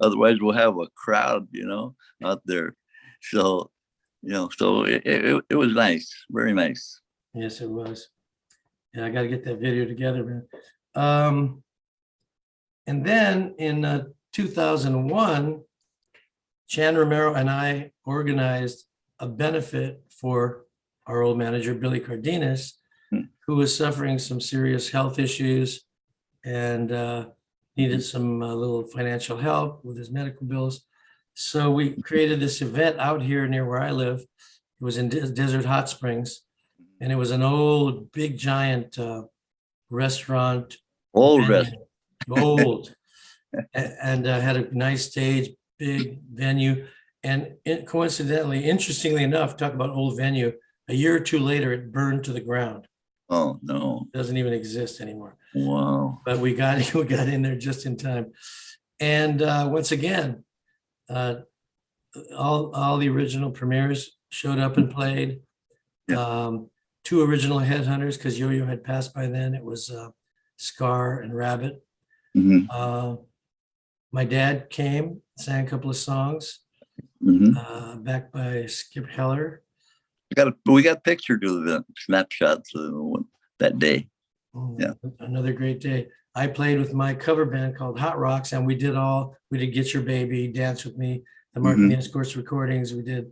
Otherwise we'll have a crowd, you know, out there. So, you know, so it was nice, very nice. Yes, it was. Yeah, I got to get that video together, man. And then in 2001, Chan Romero and I organized a benefit for our old manager, Billy Cardenas, who was suffering some serious health issues and needed some little financial help with his medical bills. So we created this event out here near where I live. It was in Desert Hot Springs, and it was an old, big, giant restaurant. Old venue. restaurant. Old. And had a nice stage, big venue. And coincidentally, interestingly enough, talk about old venue, a year or two later, it burned to the ground. Oh, no. It doesn't even exist anymore. Wow. But we got in there just in time. And once again, all the original premieres showed up and played. Two original Headhunters, because Yo-Yo had passed by then. It was Scar and Rabbit. My dad came, sang a couple of songs, backed by Skip Heller. We got picture to the snapshots of that day. Another great day. I played with my cover band called Hot Rocks, and we did Get Your Baby, Dance With Me, the Martinez Course recordings. We did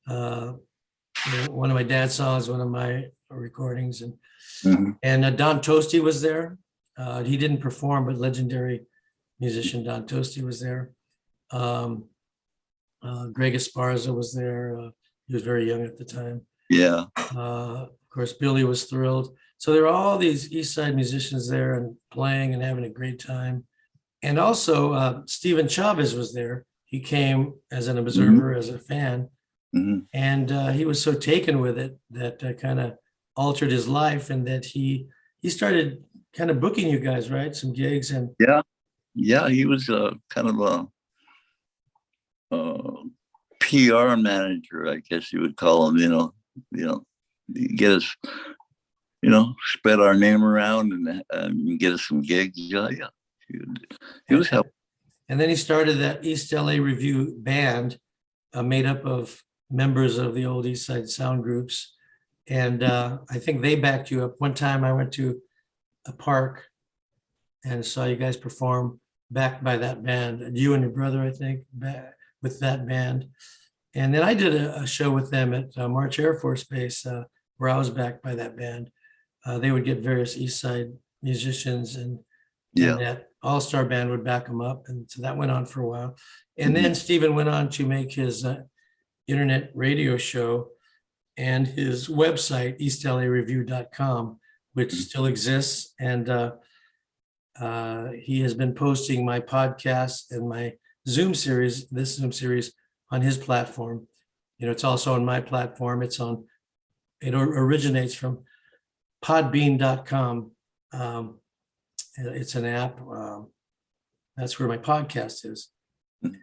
one of my dad's songs, one of my recordings, and Don Toasty was there. He didn't perform, but legendary musician Don Toasty was there. Greg Esparza was there. He was very young at the time. Yeah. Of course, Billy was thrilled. So there were all these East Side musicians there and playing and having a great time. And also Stephen Chavez was there. He came as an observer, as a fan. And he was so taken with it that kind of altered his life, and that he started kind of booking you guys, right? Some gigs. And yeah, he was kind of a PR manager, I guess you would call him. Get us, spread our name around and get us some gigs. Yeah. He was helping. And then he started that East LA Review band, made up of members of the old East Side sound groups. And I think they backed you up. One time I went to a park and saw you guys perform, backed by that band. You and your brother, I think, with that band. And then I did a show with them at March Air Force Base, where I was backed by that band. They would get various East Side musicians, and that all-star band would back them up. And so that went on for a while. And then Stephen went on to make his internet radio show and his website, eastlareview.com, which still exists. And he has been posting my podcast and my Zoom series, on his platform. It's also on my platform. It originates from podbean.com. It's an app. That's where my podcast is.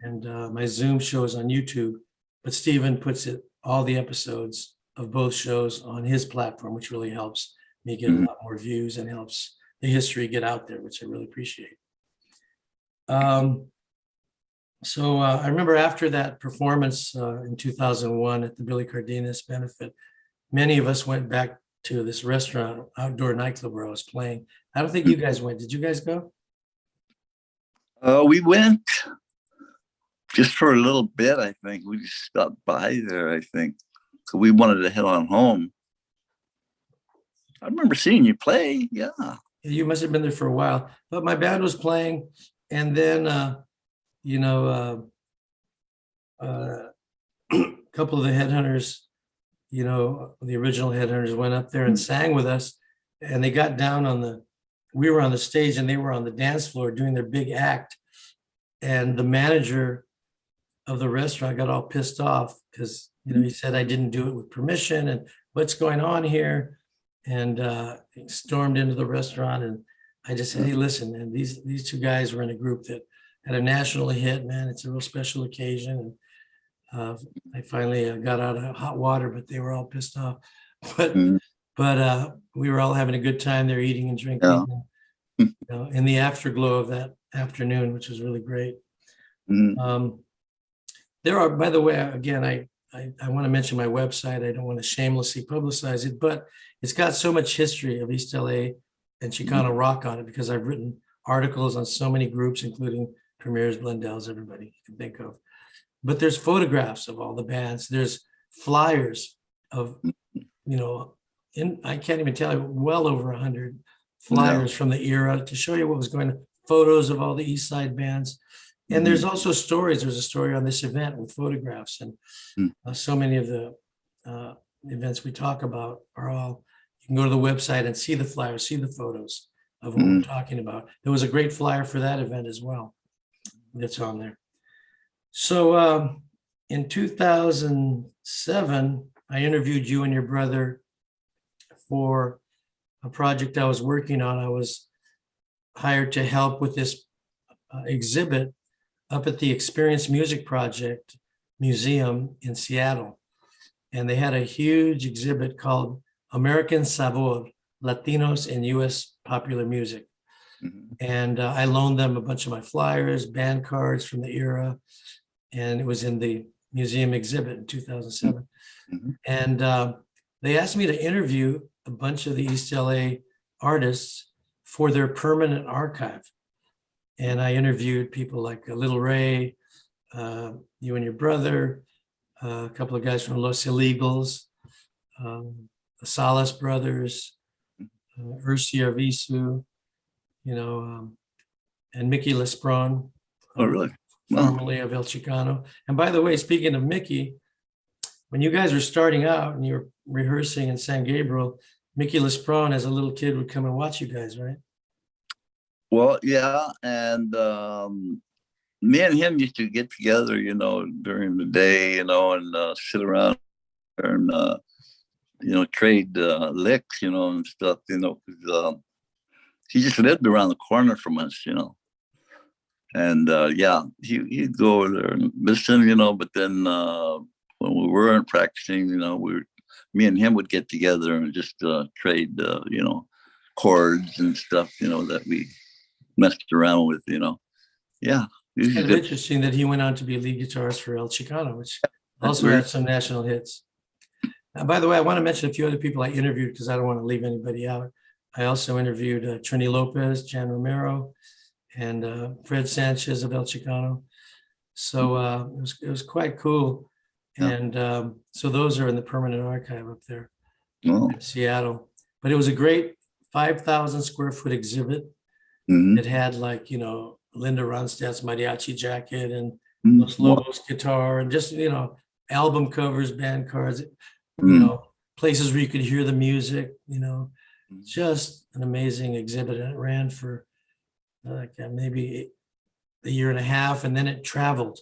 And my Zoom show is on YouTube, but Stephen puts all the episodes of both shows on his platform, which really helps me get a lot more views and helps the history get out there, which I really appreciate. So I remember after that performance in 2001 at the Billy Cardenas benefit, many of us went back to this restaurant, outdoor nightclub where I was playing. I don't think you guys went. Did you guys go? We went just for a little bit, I think. We just stopped by there, I think. So we wanted to head on home. I remember seeing you play. Yeah. You must have been there for a while. But my band was playing, and then a couple of the Headhunters, the original Headhunters went up there and sang with us, and they got down we were on the stage and they were on the dance floor doing their big act. And the manager of the restaurant got all pissed off because, he said, I didn't do it with permission, and what's going on here? And he stormed into the restaurant, and I just said, hey, listen, man, these two guys were in a group that had a national hit, man. It's a real special occasion. And I finally got out of hot water, but they were all pissed off. But we were all having a good time there, eating and drinking, in the afterglow of that afternoon, which was really great. There are, by the way, again, I want to mention my website. I don't want to shamelessly publicize it, but it's got so much history of East LA and Chicano rock on it, because I've written articles on so many groups, including Premiers, Blundell's, everybody you can think of. But there's photographs of all the bands. There's flyers of, I can't even tell you, well over 100 flyers from the era to show you what was going on, photos of all the East Side bands. And there's also stories. There's a story on this event with photographs. And so many of the events we talk about are all, you can go to the website and see the flyers, see the photos of what we're talking about. There was a great flyer for that event as well that's on there. So in 2007, I interviewed you and your brother for a project I was working on. I was hired to help with this exhibit up at the Experience Music Project Museum in Seattle. And they had a huge exhibit called American Sabor, Latinos in U.S. Popular Music. And I loaned them a bunch of my flyers, band cards from the era, and it was in the museum exhibit in 2007. And they asked me to interview a bunch of the East LA artists for their permanent archive. And I interviewed people like Little Ray, you and your brother, a couple of guys from Los Illegals, the Salas brothers, Ursi Arvizu, and Mickey Lesbron. Oh, really? Formerly of El Chicano. And by the way, speaking of Mickey, when you guys were starting out and you were rehearsing in San Gabriel, Mickey Lesbron as a little kid would come and watch you guys, right? Well, yeah. And me and him used to get together, during the day, and sit around and, trade licks, and stuff, 'cause, he just lived around the corner from us, And he'd go over there and listen, but then when we weren't practicing, me and him would get together and just trade, chords and stuff, that we messed around with, Yeah. It's kind of interesting that he went on to be lead guitarist for El Chicano, which also had some national hits. By the way, I want to mention a few other people I interviewed because I don't want to leave anybody out. I also interviewed Trini Lopez, Jan Romero, and Fred Sanchez of El Chicano. So it was quite cool. And so those are in the permanent archive up there in Seattle. But it was a great 5,000 square foot exhibit. It had Linda Ronstadt's mariachi jacket and Los Lobos guitar and just, album covers, band cards, places where you could hear the music, just an amazing exhibit. And it ran for maybe a year and a half, and then it traveled.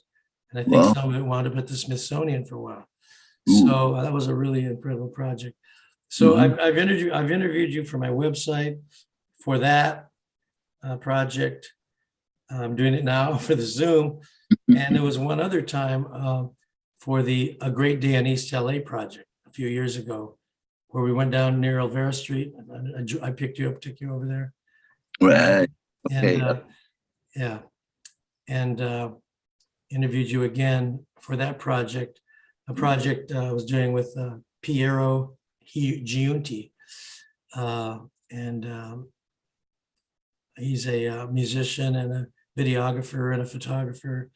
And I think some of it wound up at the Smithsonian for a while. So that was a really incredible project. So I've interviewed you for my website for that project. I'm doing it now for the Zoom. And there was one other time for the A Great Day in East LA project a few years ago, where we went down near Elvira Street. I picked you up, took you over there. Right. Okay. And interviewed you again for that project, a project I was doing with Piero Giunti. And he's a musician and a videographer and a photographer.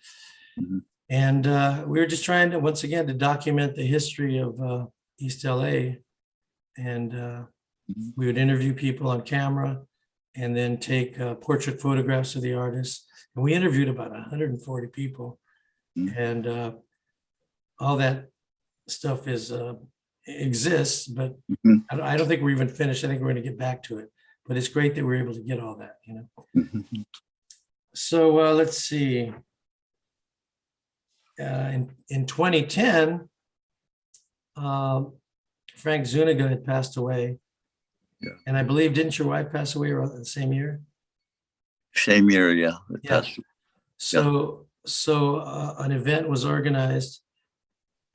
And we were just trying to, once again, to document the history of East LA. And we would interview people on camera and then take portrait photographs of the artists. And we interviewed about 140 people. And all that stuff exists, but I don't think we're even finished. I think we're going to get back to it. But it's great that we're able to get all that, So let's see. In 2010, Frank Zuniga had passed away. Yeah. And I believe, didn't your wife pass away around the same year? Same year, yeah. So an event was organized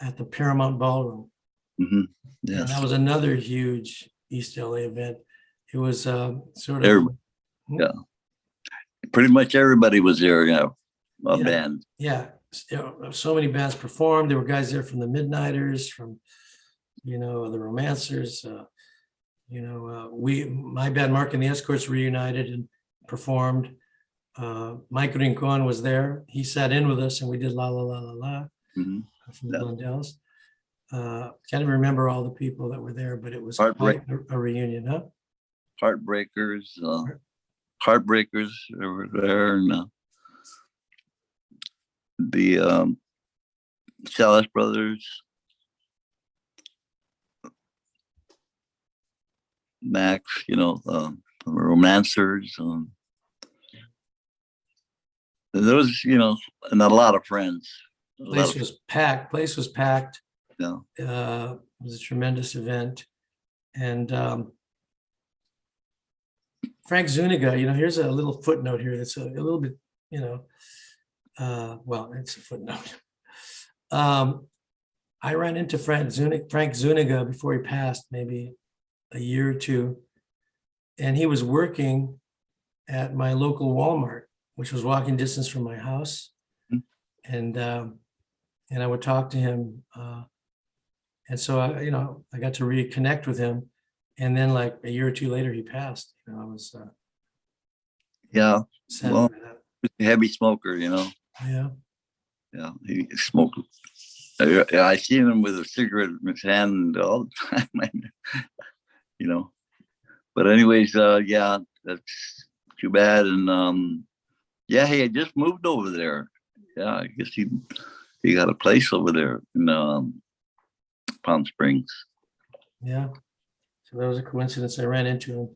at the Paramount Ballroom. Yes. And that was another huge East LA event. It was sort of... Pretty much everybody was there, band. Yeah. So many bands performed. There were guys there from the Midnighters, from, the Romancers. My band, Mark and the Escorts, reunited and performed. Mike Rincon was there. He sat in with us and we did La La La La La Mhm. from the Yeah. Blundells. Can't even remember all the people that were there, but it was Heartbreak. quite a reunion, huh? Heartbreakers. Heartbreakers over there, and the Chavez brothers, Max, romancers. There was, and a lot of friends. Place was packed. Place was packed. Yeah. It was a tremendous event. And Frank Zuniga, here's a little footnote here that's a little bit, well, it's a footnote. I ran into Frank Zuniga before he passed, maybe a year or two, and he was working at my local Walmart, which was walking distance from my house. And I would talk to him. And so I got to reconnect with him. And then like a year or two later, he passed. I was sad Well, about that. heavy smoker, Yeah. Yeah, he smoked. I seen him with a cigarette in his hand all the time, But anyways, yeah, that's too bad. And he had just moved over there. Yeah, I guess he got a place over there in Palm Springs. Yeah. So that was a coincidence. I ran into him.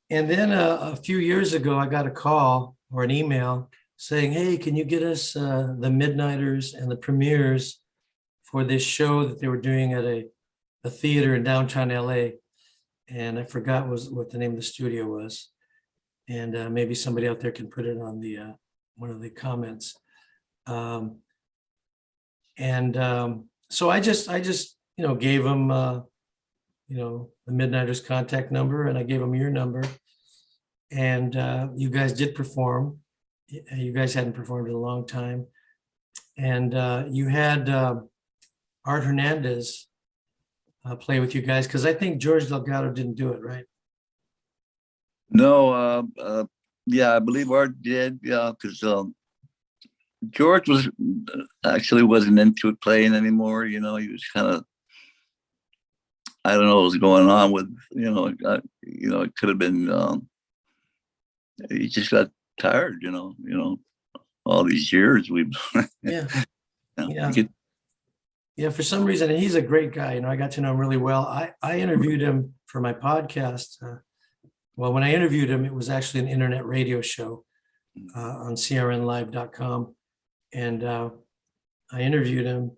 And then a few years ago, I got a call or an email saying, hey, can you get us the Midnighters and the premieres for this show that they were doing at a theater in downtown LA? And I forgot what the name of the studio was. And maybe somebody out there can put it on the one of the comments. So I just gave them the Midnighters contact number, and I gave them your number. And you guys did perform. You guys hadn't performed in a long time. And you had Art Hernandez play with you guys, because I think George Delgado didn't do it, right? No, I believe Art did, because George wasn't into it playing anymore. He was kind of, I don't know what was going on with, it could have been, he just got tired, all these years we've. Yeah. Yeah, for some reason, and he's a great guy. I got to know him really well. I interviewed him for my podcast. Well, when I interviewed him, it was actually an internet radio show on crnlive.com. And I interviewed him,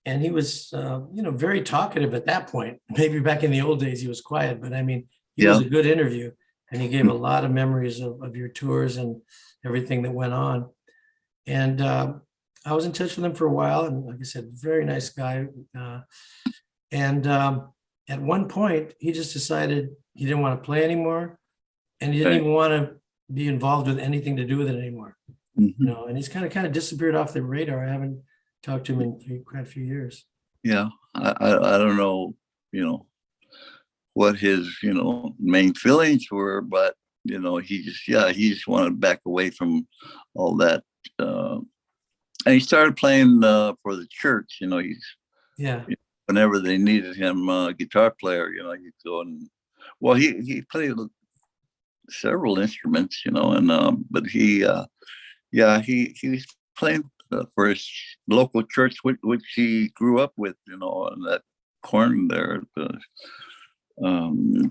and he was, very talkative at that point. Maybe back in the old days, he was quiet, but I mean, he was a good interview, and he gave a lot of memories of your tours and everything that went on. And I was in touch with him for a while, and like I said, very nice guy. And at one point, he just decided he didn't want to play anymore, and he didn't even want to be involved with anything to do with it anymore. And he's kind of disappeared off the radar. I haven't talked to him in quite a few years. Yeah, I don't know, what his main feelings were, but he just wanted to back away from all that. And he started playing for the church. Whenever they needed him, guitar player, he'd go and, well, he played several instruments, but he was playing for his local church, which he grew up with, in that corner there.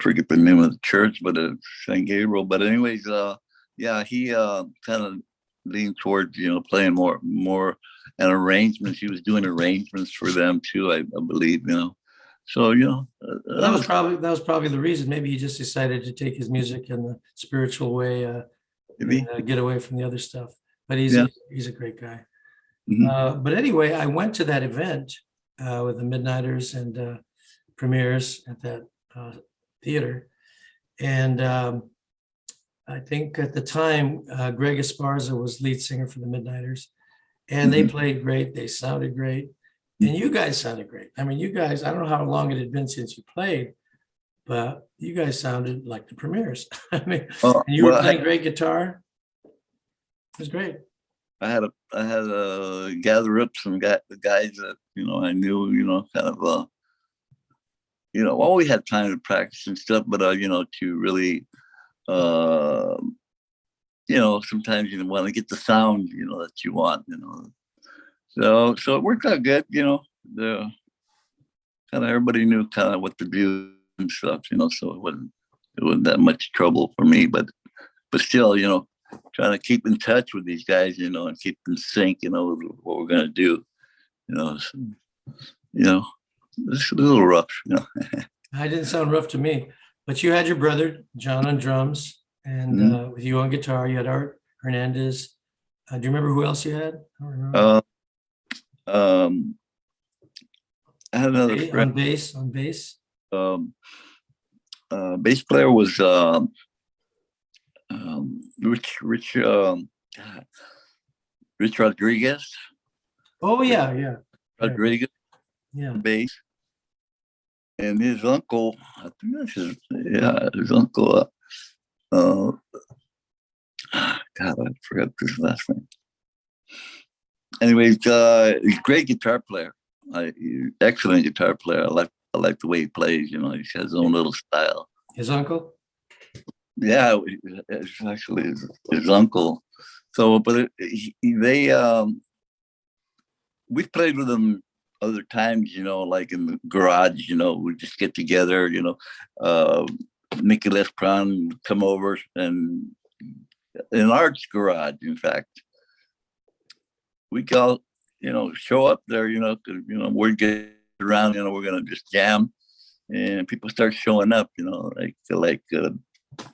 Forget the name of the church, but it's St. Gabriel. But anyways, he kind of leaned towards playing more and arrangements. He was doing arrangements for them too, I believe. So that was probably the reason. Maybe he just decided to take his music in the spiritual way, and get away from the other stuff. But he's a great guy. But anyway, I went to that event with the Midnighters and premieres at that theater, and I think at the time Greg Esparza was lead singer for the Midnighters, and they played great. They sounded great, and you guys sounded great. I mean, you guys, I don't know how long it had been since you played, but you guys sounded like the Premiers. I mean, and you were playing great guitar. It was great. I had to gather up some the guys that, you know, I knew, you know, kind of, you know, well, we had time to practice and stuff, but, you know, to really, you know, sometimes you want to get the sound, you know, that you want, you know. So it worked out good, you know. The kind of everybody knew kind of what to do and stuff, you know. So it wasn't that much trouble for me, but still, you know, trying to keep in touch with these guys, you know, and keep in sync, you know, what we're gonna do, you know. So, you know, it's a little rough, you know. I didn't sound rough to me, but you had your brother John on drums, and with you on guitar, you had Art Hernandez. Do you remember who else you had? I don't remember. I had another friend. On bass. Bass player was Rich Rodriguez. Oh yeah. Rodriguez. Yeah. Bass. And his uncle, I think that's his uncle. God, I forgot his last name. Anyways, he's a great guitar player. Excellent guitar player. I like the way he plays. You know, he has his own little style. His uncle? Yeah, it's actually his uncle. So, but we've played with them other times, you know, like in the garage, you know, we just get together, you know, Nicky Lespron would come over, and in Art's garage, in fact, we could all, you know, show up there, you know, because, you know, word gets around, you know, we're going to just jam, and people start showing up, you know, like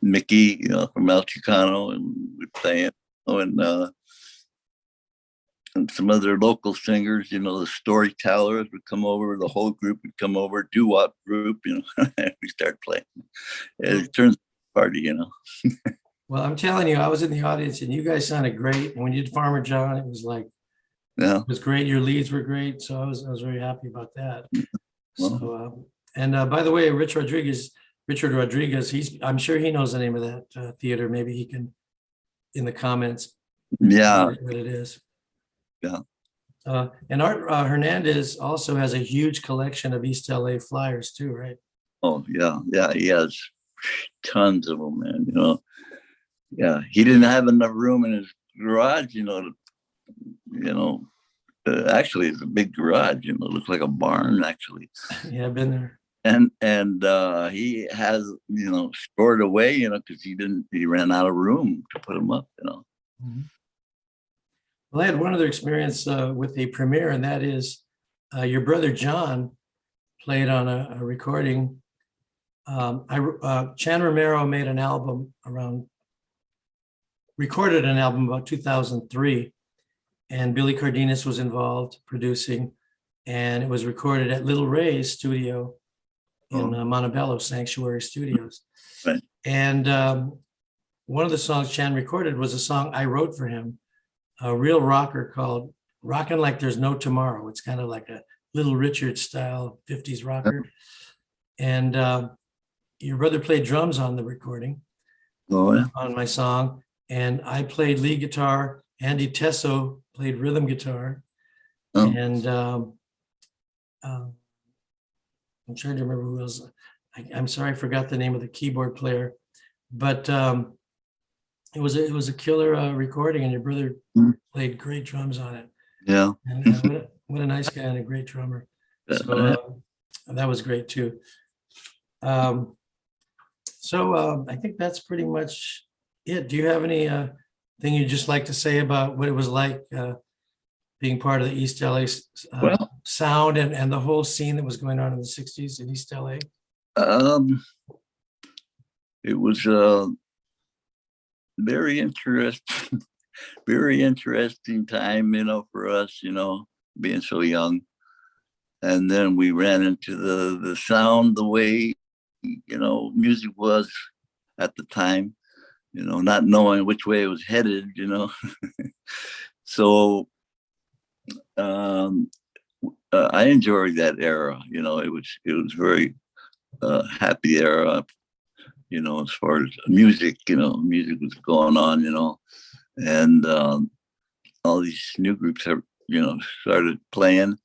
Mickey, you know, from El Chicano, and we're playing, you know, and some other local singers, you know, the Storytellers would come over, the whole group would come over, doo-wop group, you know, and we start playing. It turns into a party, you know. Well, I'm telling you, I was in the audience and you guys sounded great. And when you did Farmer John, it was like, yeah, it was great. Your leads were great. So I was very happy about that. Well, So, by the way, Richard Rodriguez, I'm sure he knows the name of that theater. Maybe he can, in the comments, yeah, what it is. yeah. And Art Hernandez also has a huge collection of East LA flyers too, right? Oh, yeah, he has tons of them, man, you know. Yeah, he didn't have enough room in his garage, you know, actually it's a big garage, you know, it looks like a barn, actually. Yeah, I've been there. And he has, you know, stored away, you know, because he ran out of room to put them up, you know. Mm-hmm. Well, I had one other experience with a premiere, and that is your brother John played on a recording. Chan Romero made an album recorded an album about 2003, and Billy Cardenas was involved producing, and it was recorded at Little Ray's studio in Montebello Sanctuary Studios. Right. And one of the songs Chan recorded was a song I wrote for him, a real rocker called Rockin' Like There's No Tomorrow. It's kind of like a Little Richard style 50s rocker. And your brother played drums on the recording, on my song. And I played lead guitar. Andy Tesso played rhythm guitar. And I'm trying to remember who else. I'm sorry, I forgot the name of the keyboard player, but it was a killer recording, and your brother played great drums on it. Yeah. And what a nice guy and a great drummer. So that was great too. So I think that's pretty much it. Do you have any thing you'd just like to say about what it was like being part of the East LA sound and the whole scene that was going on in the 60s in East LA? It was very interesting time, you know, for us, you know, being so young. And then we ran into the sound, the way, you know, music was at the time, you know, not knowing which way it was headed, you know. So I enjoyed that era. It was very happy era. As far as music, music was going on. And all these new groups have started playing,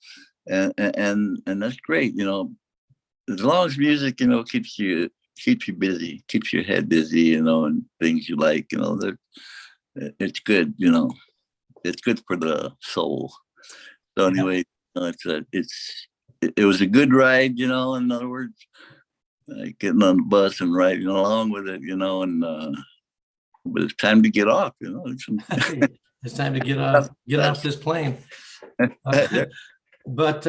and that's great. As long as music keeps you busy, keeps your head busy, and things you like, that it's good. It's good for the soul. So anyway, it was a good ride. In other words, like getting on the bus and riding along with it. But it's time to get off. It's time to get off this plane. But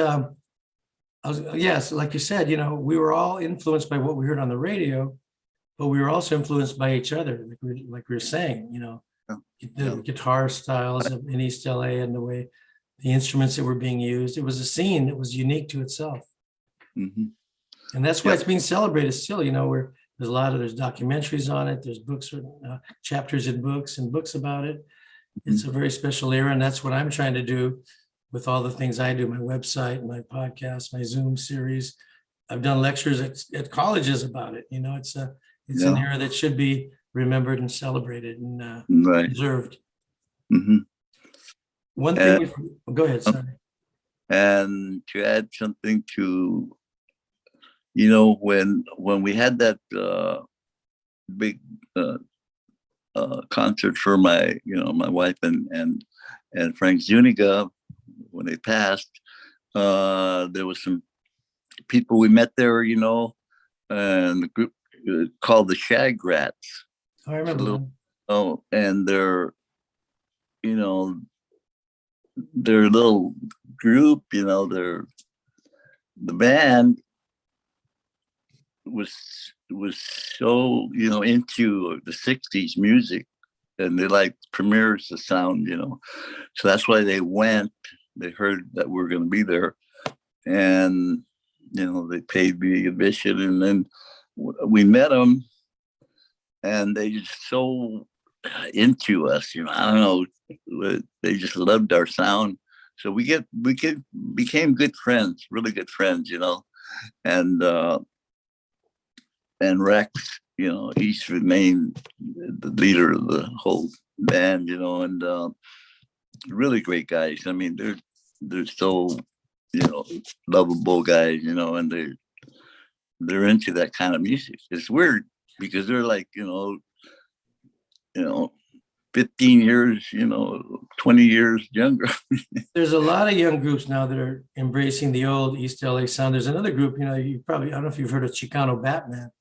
yes, like you said, we were all influenced by what we heard on the radio, but we were also influenced by each other, like we were saying, the guitar styles in East LA and the way the instruments that were being used. It was a scene that was unique to itself. Mm-hmm. And that's why it's being celebrated still, where there's documentaries on it. There's books, chapters in books and books about it. It's a very special era. And that's what I'm trying to do with all the things I do, my website, my podcast, my Zoom series. I've done lectures at colleges about it. It's an era that should be remembered and celebrated and preserved. Mm-hmm. One thing, go ahead, sorry. And to add something to, when we had that big concert for my wife and Frank Zuniga, when they passed, there was some people we met there, and the group called the Shag Rats. I remember them. Oh, and their little group, the band was so into the 60s music, and they liked Premier's the sound, so that's why they heard that we're going to be there, and they paid the admission, and then we met them, and they just so into us, I don't know, they just loved our sound, so we became good friends, really good friends, and Rex, he's remained the leader of the whole band, and really great guys. I mean, they're so lovable guys, and they're into that kind of music. It's weird because they're like 15 years, 20 years younger. There's a lot of young groups now that are embracing the old East LA sound. There's another group, I don't know if you've heard of Chicano Batman,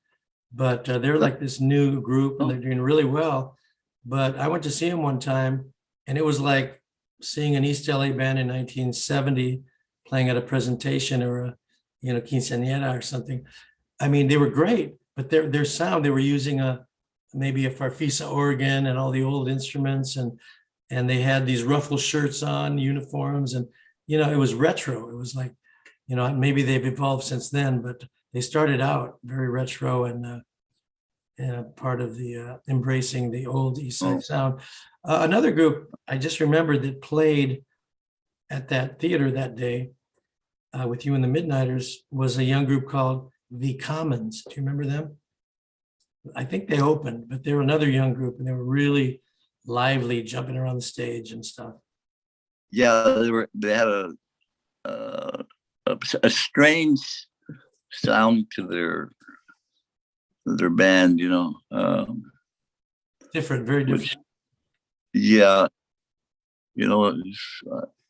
but they're like this new group and they're doing really well. But I went to see them one time, and it was like seeing an East LA band in 1970 playing at a presentation or a quinceañera or something. I mean, they were great, but their sound, they were using maybe a Farfisa organ and all the old instruments, and they had these ruffle shirts on, uniforms, and it was retro. It was like, maybe they've evolved since then, but they started out very retro and part of the embracing the old East Side sound. Another group I just remembered that played at that theater that day with you and the Midnighters was a young group called The Commons. Do you remember them? I think they opened, but they were another young group, and they were really lively, jumping around the stage and stuff. Yeah, they had a strange sound to their band, different, very different. Yeah, it's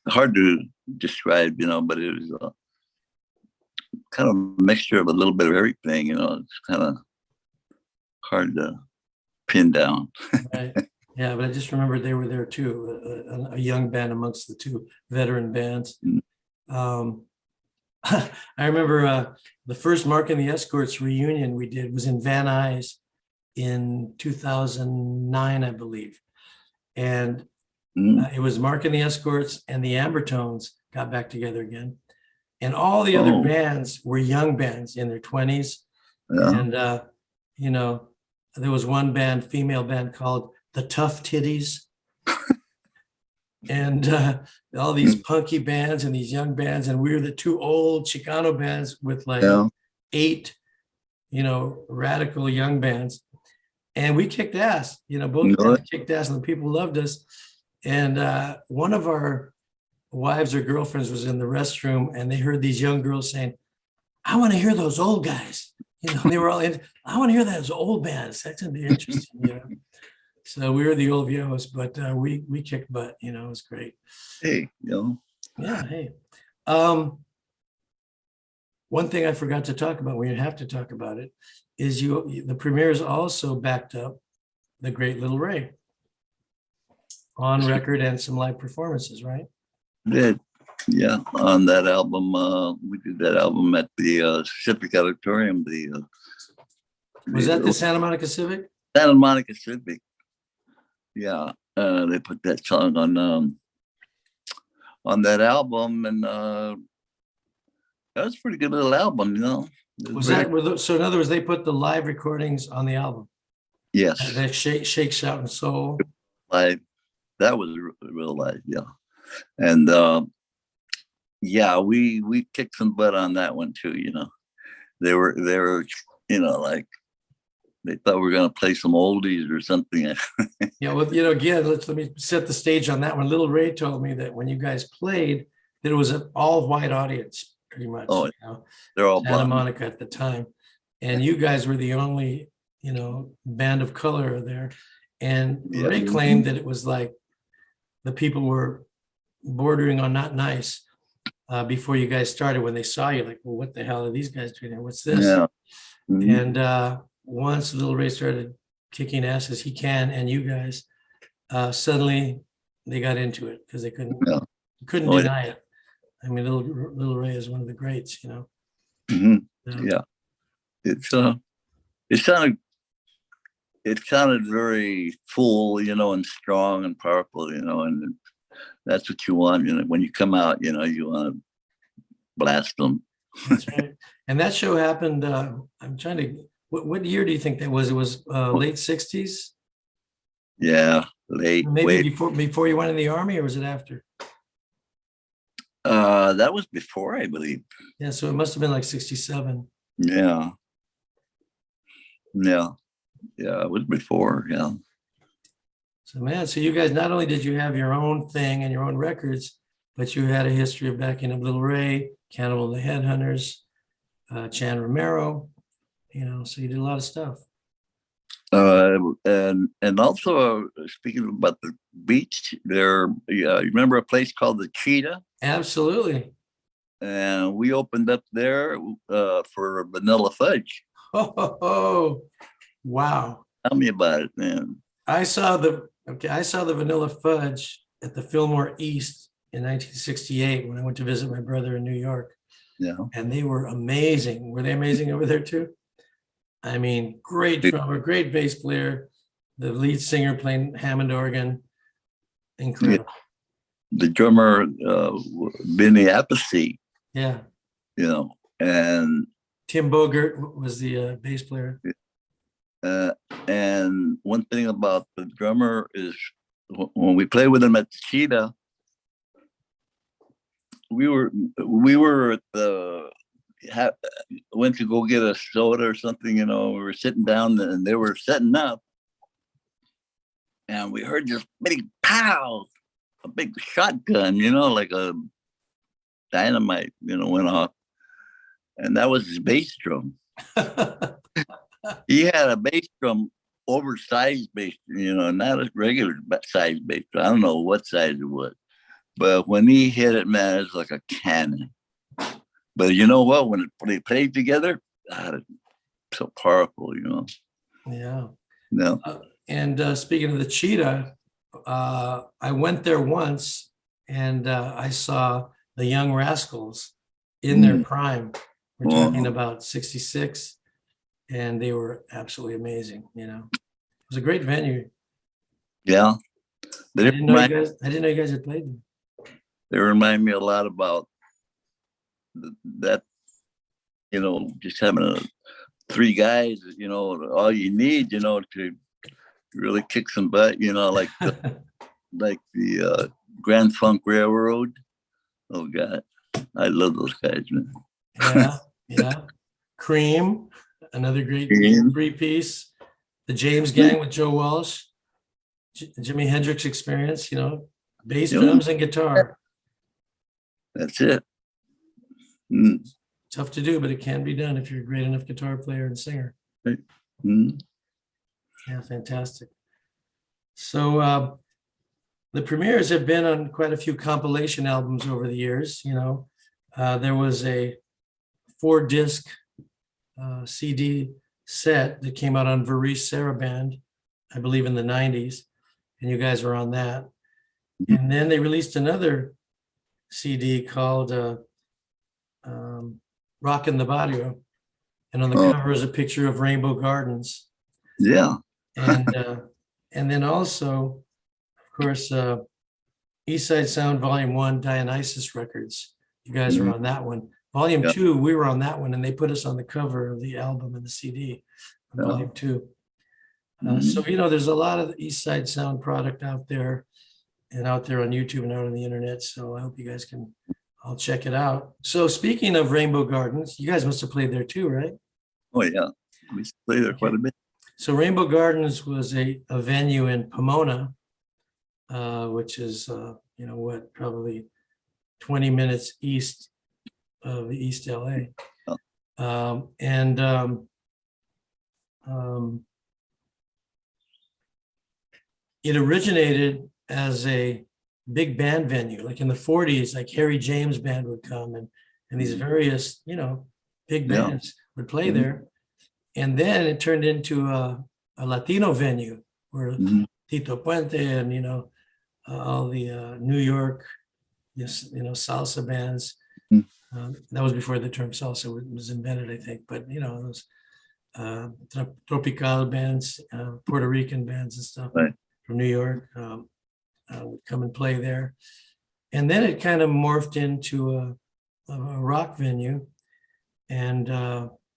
hard to describe, but it was kind of a mixture of a little bit of everything, it's kind of hard to pin down. Right. Yeah, but I just remember they were there too, a young band amongst the two veteran bands. I remember the first Mark and the Escorts reunion we did was in Van Nuys in 2009, I believe. And it was Mark and the Escorts and the Ambertones got back together again. And all the other bands were young bands in their 20s. Yeah. And, there was one band, female band called the Tough Titties. and all these punky bands and these young bands, and we were the two old Chicano bands with like Yeah. 8, radical young bands, and we kicked ass. Both No, bands kicked ass, and the people loved us. And one of our wives or girlfriends was in the restroom, and they heard these young girls saying, "I want to hear those old guys." They were all in. I want to hear those old bands. That's gonna be interesting. So we were the old viejos, but we kicked butt. It was great. hey, Yeah. Hey. Um, One thing I forgot to talk about, we have to talk about it, is the premieres also backed up the Great Little Ray on record and some live performances, right? did. Yeah, on that album, we did that album at the Civic Auditorium, Was that the Santa Monica Civic? Santa Monica Civic. Yeah, they put that song on that album, and that was a pretty good little album, So in other words, they put the live recordings on the album? Yes, That Shake, Shout, and Soul. live. That was real live, yeah. And yeah, we kicked some butt on that one too. They were like they thought we were gonna play some oldies or something. Yeah, well, again, let me set the stage on that one. Little Ray told me that when you guys played, that it was an all white audience, pretty much. Oh, they're all Santa blonde. Monica at the time, and you guys were the only band of color there. And Yeah. Ray claimed that it was like the people were bordering on not nice before you guys started. When they saw you, like, well, what the hell are these guys doing here? What's this? Yeah. Mhm. And once Little Ray started kicking ass as he can, and you guys, suddenly they got into it because they couldn't Yeah. couldn't Oh, yeah. deny it. I mean, Little Ray is one of the greats. Mhm. Yeah. Yeah. It sounded very full, and strong and powerful, and that's what you want. When you come out, you want to blast them. That's right. And that show happened. I'm trying to. What year do you think that was? It was late '60s. Yeah, late. Maybe Wait. before you went in the army, or was it after? That was before, I believe. Yeah, so it must have been like '67. Yeah. Yeah. Yeah, it was before. Yeah. So man, so you guys, not only did you have your own thing and your own records, but you had a history of backing up Little Ray, Cannibal, the Headhunters, Chan Romero. So you did a lot of stuff. And also speaking about the beach there, you remember a place called the Cheetah? Absolutely. And we opened up there for Vanilla Fudge. Oh, wow. Tell me about it, man. I saw the Vanilla Fudge at the Fillmore East in 1968 when I went to visit my brother in New York. Yeah. And they were amazing. Were they amazing over there too? I mean, great drummer, great bass player, the lead singer playing Hammond organ. Incredible. The drummer, Benny Appice. Yeah. And Tim Bogert was the bass player. And one thing about the drummer is when we played with him at Cheetah, we were at went to go get a soda or something, we were sitting down and they were setting up, and we heard this big pow, a big shotgun, like a dynamite, went off, and that was his bass drum. He had a bass drum, oversized bass, not a regular size bass drum. I don't know what size it was, but when he hit it, man, it was like a cannon. But you know what? When they played together, God, it's so powerful, Yeah. No. And speaking of the Cheetah, I went there once and I saw the Young Rascals in their prime. We're talking about 66, and they were absolutely amazing. It was a great venue. Yeah. I didn't know you guys had played them. They remind me a lot about that, just having three guys, all you need, to really kick some butt, like the Grand Funk Railroad. Oh God, I love those guys, man. Yeah, yeah. Cream, another great Cream. three-piece. The James Gang with Joe Walsh, Jimi Hendrix Experience, bass, Yeah. drums, and guitar. That's it. Mm. Tough to do, but it can be done if you're a great enough guitar player and singer. Right. Mm. Yeah, fantastic. So the premieres have been on quite a few compilation albums over the years. There was a 4-disc CD set that came out on Varice Saraband, I believe in the 90s, and you guys were on that. And then they released another CD called Rockin' the Barrio, and on the cover is a picture of Rainbow Gardens. Yeah. And then also, of course, East Side Sound Volume 1, Dionysus Records. You guys were on that one. Volume 2, we were on that one, and they put us on the cover of the album and the CD, Volume 2. So, there's a lot of East Side Sound product out there and out there on YouTube and out on the internet. So I hope you guys can all check it out. So speaking of Rainbow Gardens, you guys must have played there too, right? Oh yeah, we used to play there quite a bit. So Rainbow Gardens was a venue in Pomona, which is, probably 20 minutes east of East LA. It originated as a big band venue, like in the 40s, like Harry James Band would come and these various, big bands would play there. And then it turned into a Latino venue where Tito Puente and, all the New York, salsa bands. That was before the term salsa was invented, I think. But, those tropical bands, Puerto Rican bands and stuff from New York would come and play there. And then it kind of morphed into a rock venue. And,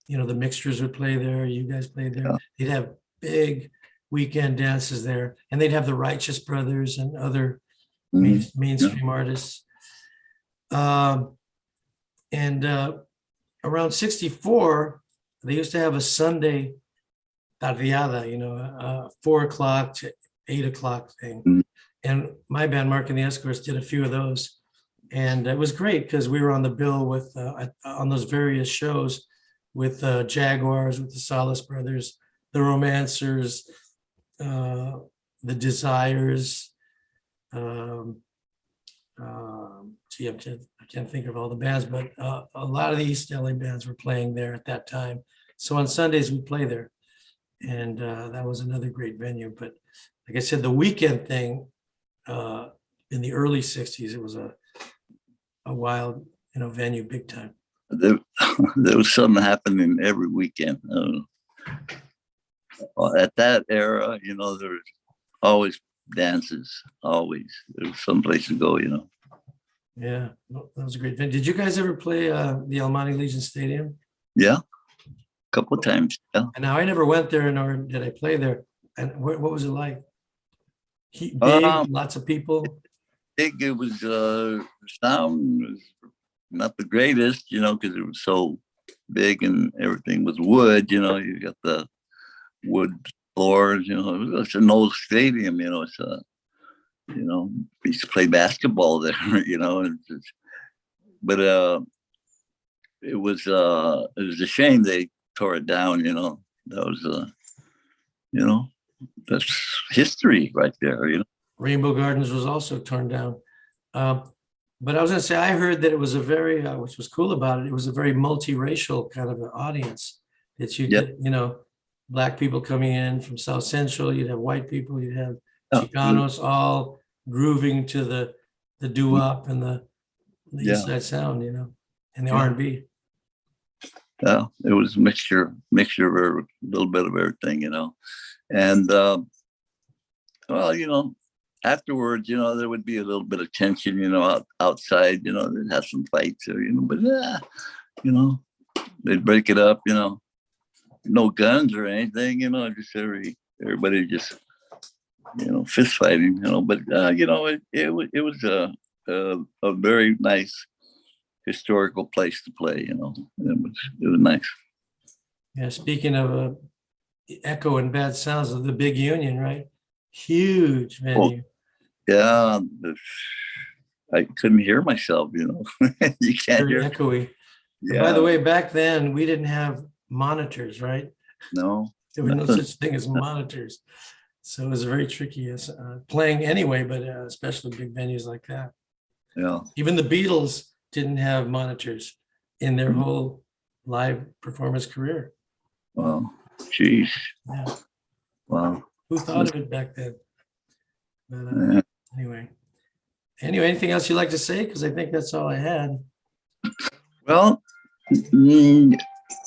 the Mixtures would play there. You guys played there. Yeah. They'd have big weekend dances there. And they'd have the Righteous Brothers and other mainstream artists. Around 64, they used to have a Sunday tardeada, 4 o'clock to 8 o'clock thing. And my band, Mark and the Escorts, did a few of those. And it was great because we were on the bill with on those various shows with Jaguars, with the Solace Brothers, the Romancers, the Desires. I can't think of all the bands, but a lot of the East LA bands were playing there at that time. So on Sundays we play there, and that was another great venue. But like I said, the weekend thing in the early 60s, it was a wild, venue, big time. There was something happening every weekend. At that era, there was always dances, always. There was someplace to go, Yeah, well, that was a great venue. Did you guys ever play the El Monte Legion Stadium? Yeah, a couple of times, yeah. And now I never went there, nor did I play there. And what was it like? Big, lots of people? Big, it was, sound was not the greatest, because it was so big and everything was wood, you got the wood floors, it's an old stadium, it's we used to play basketball there, but it was a shame they tore it down, that was that's history right there, Rainbow Gardens was also torn down. But I was going to say, I heard that it was a very, which was cool about it, it was a very multiracial kind of an audience. That you get, Black people coming in from South Central, you'd have white people, you'd have Chicanos all grooving to the doo-wop and the East Side Sound, and the R&B. Yeah, it was a mixture of a little bit of everything, and afterwards, there would be a little bit of tension, outside, they'd have some fights, but they'd break it up, no guns or anything, just everybody just, fist fighting, but it was a very nice historical place to play, it was nice. Yeah, speaking of echo and bad sounds of the Big Union, right? Huge venue. Yeah, I couldn't hear myself, you can't Very hear. echoey. Yeah. By the way, back then we didn't have monitors, right? No. There was no such thing as monitors. So it was very tricky playing anyway, but especially big venues like that. Yeah. Even the Beatles didn't have monitors in their whole live performance career. Wow. Jeez. Yeah. Wow. Who thought of it back then? But Yeah. anyway, anything else you'd like to say? Because I think that's all I had. Well,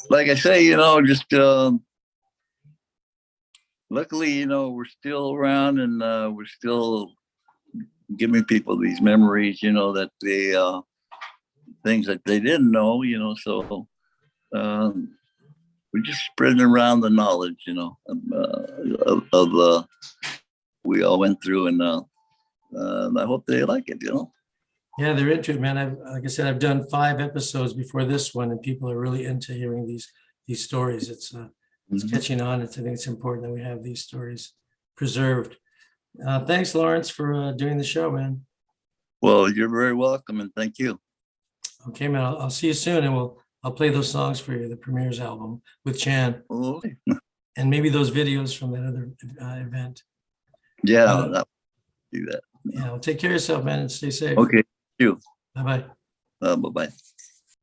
like I say, just luckily, we're still around and we're still giving people these memories, that they things that they didn't know, so we're just spreading around the knowledge, of we all went through, and I hope they like it, Yeah, they're into it, man. Like I said, I've done 5 episodes before this one, and people are really into hearing these stories. It's catching on. I think it's important that we have these stories preserved. Thanks, Lawrence, for doing the show, man. Well, you're very welcome, and thank you. Okay, man. I'll see you soon, and I'll play those songs for you. The Premier's album with Chan, Okay. and maybe those videos from that other event. Yeah, I'll do that. Yeah, well, take care of yourself, man, and stay safe. Okay, you. Bye-bye. Bye-bye.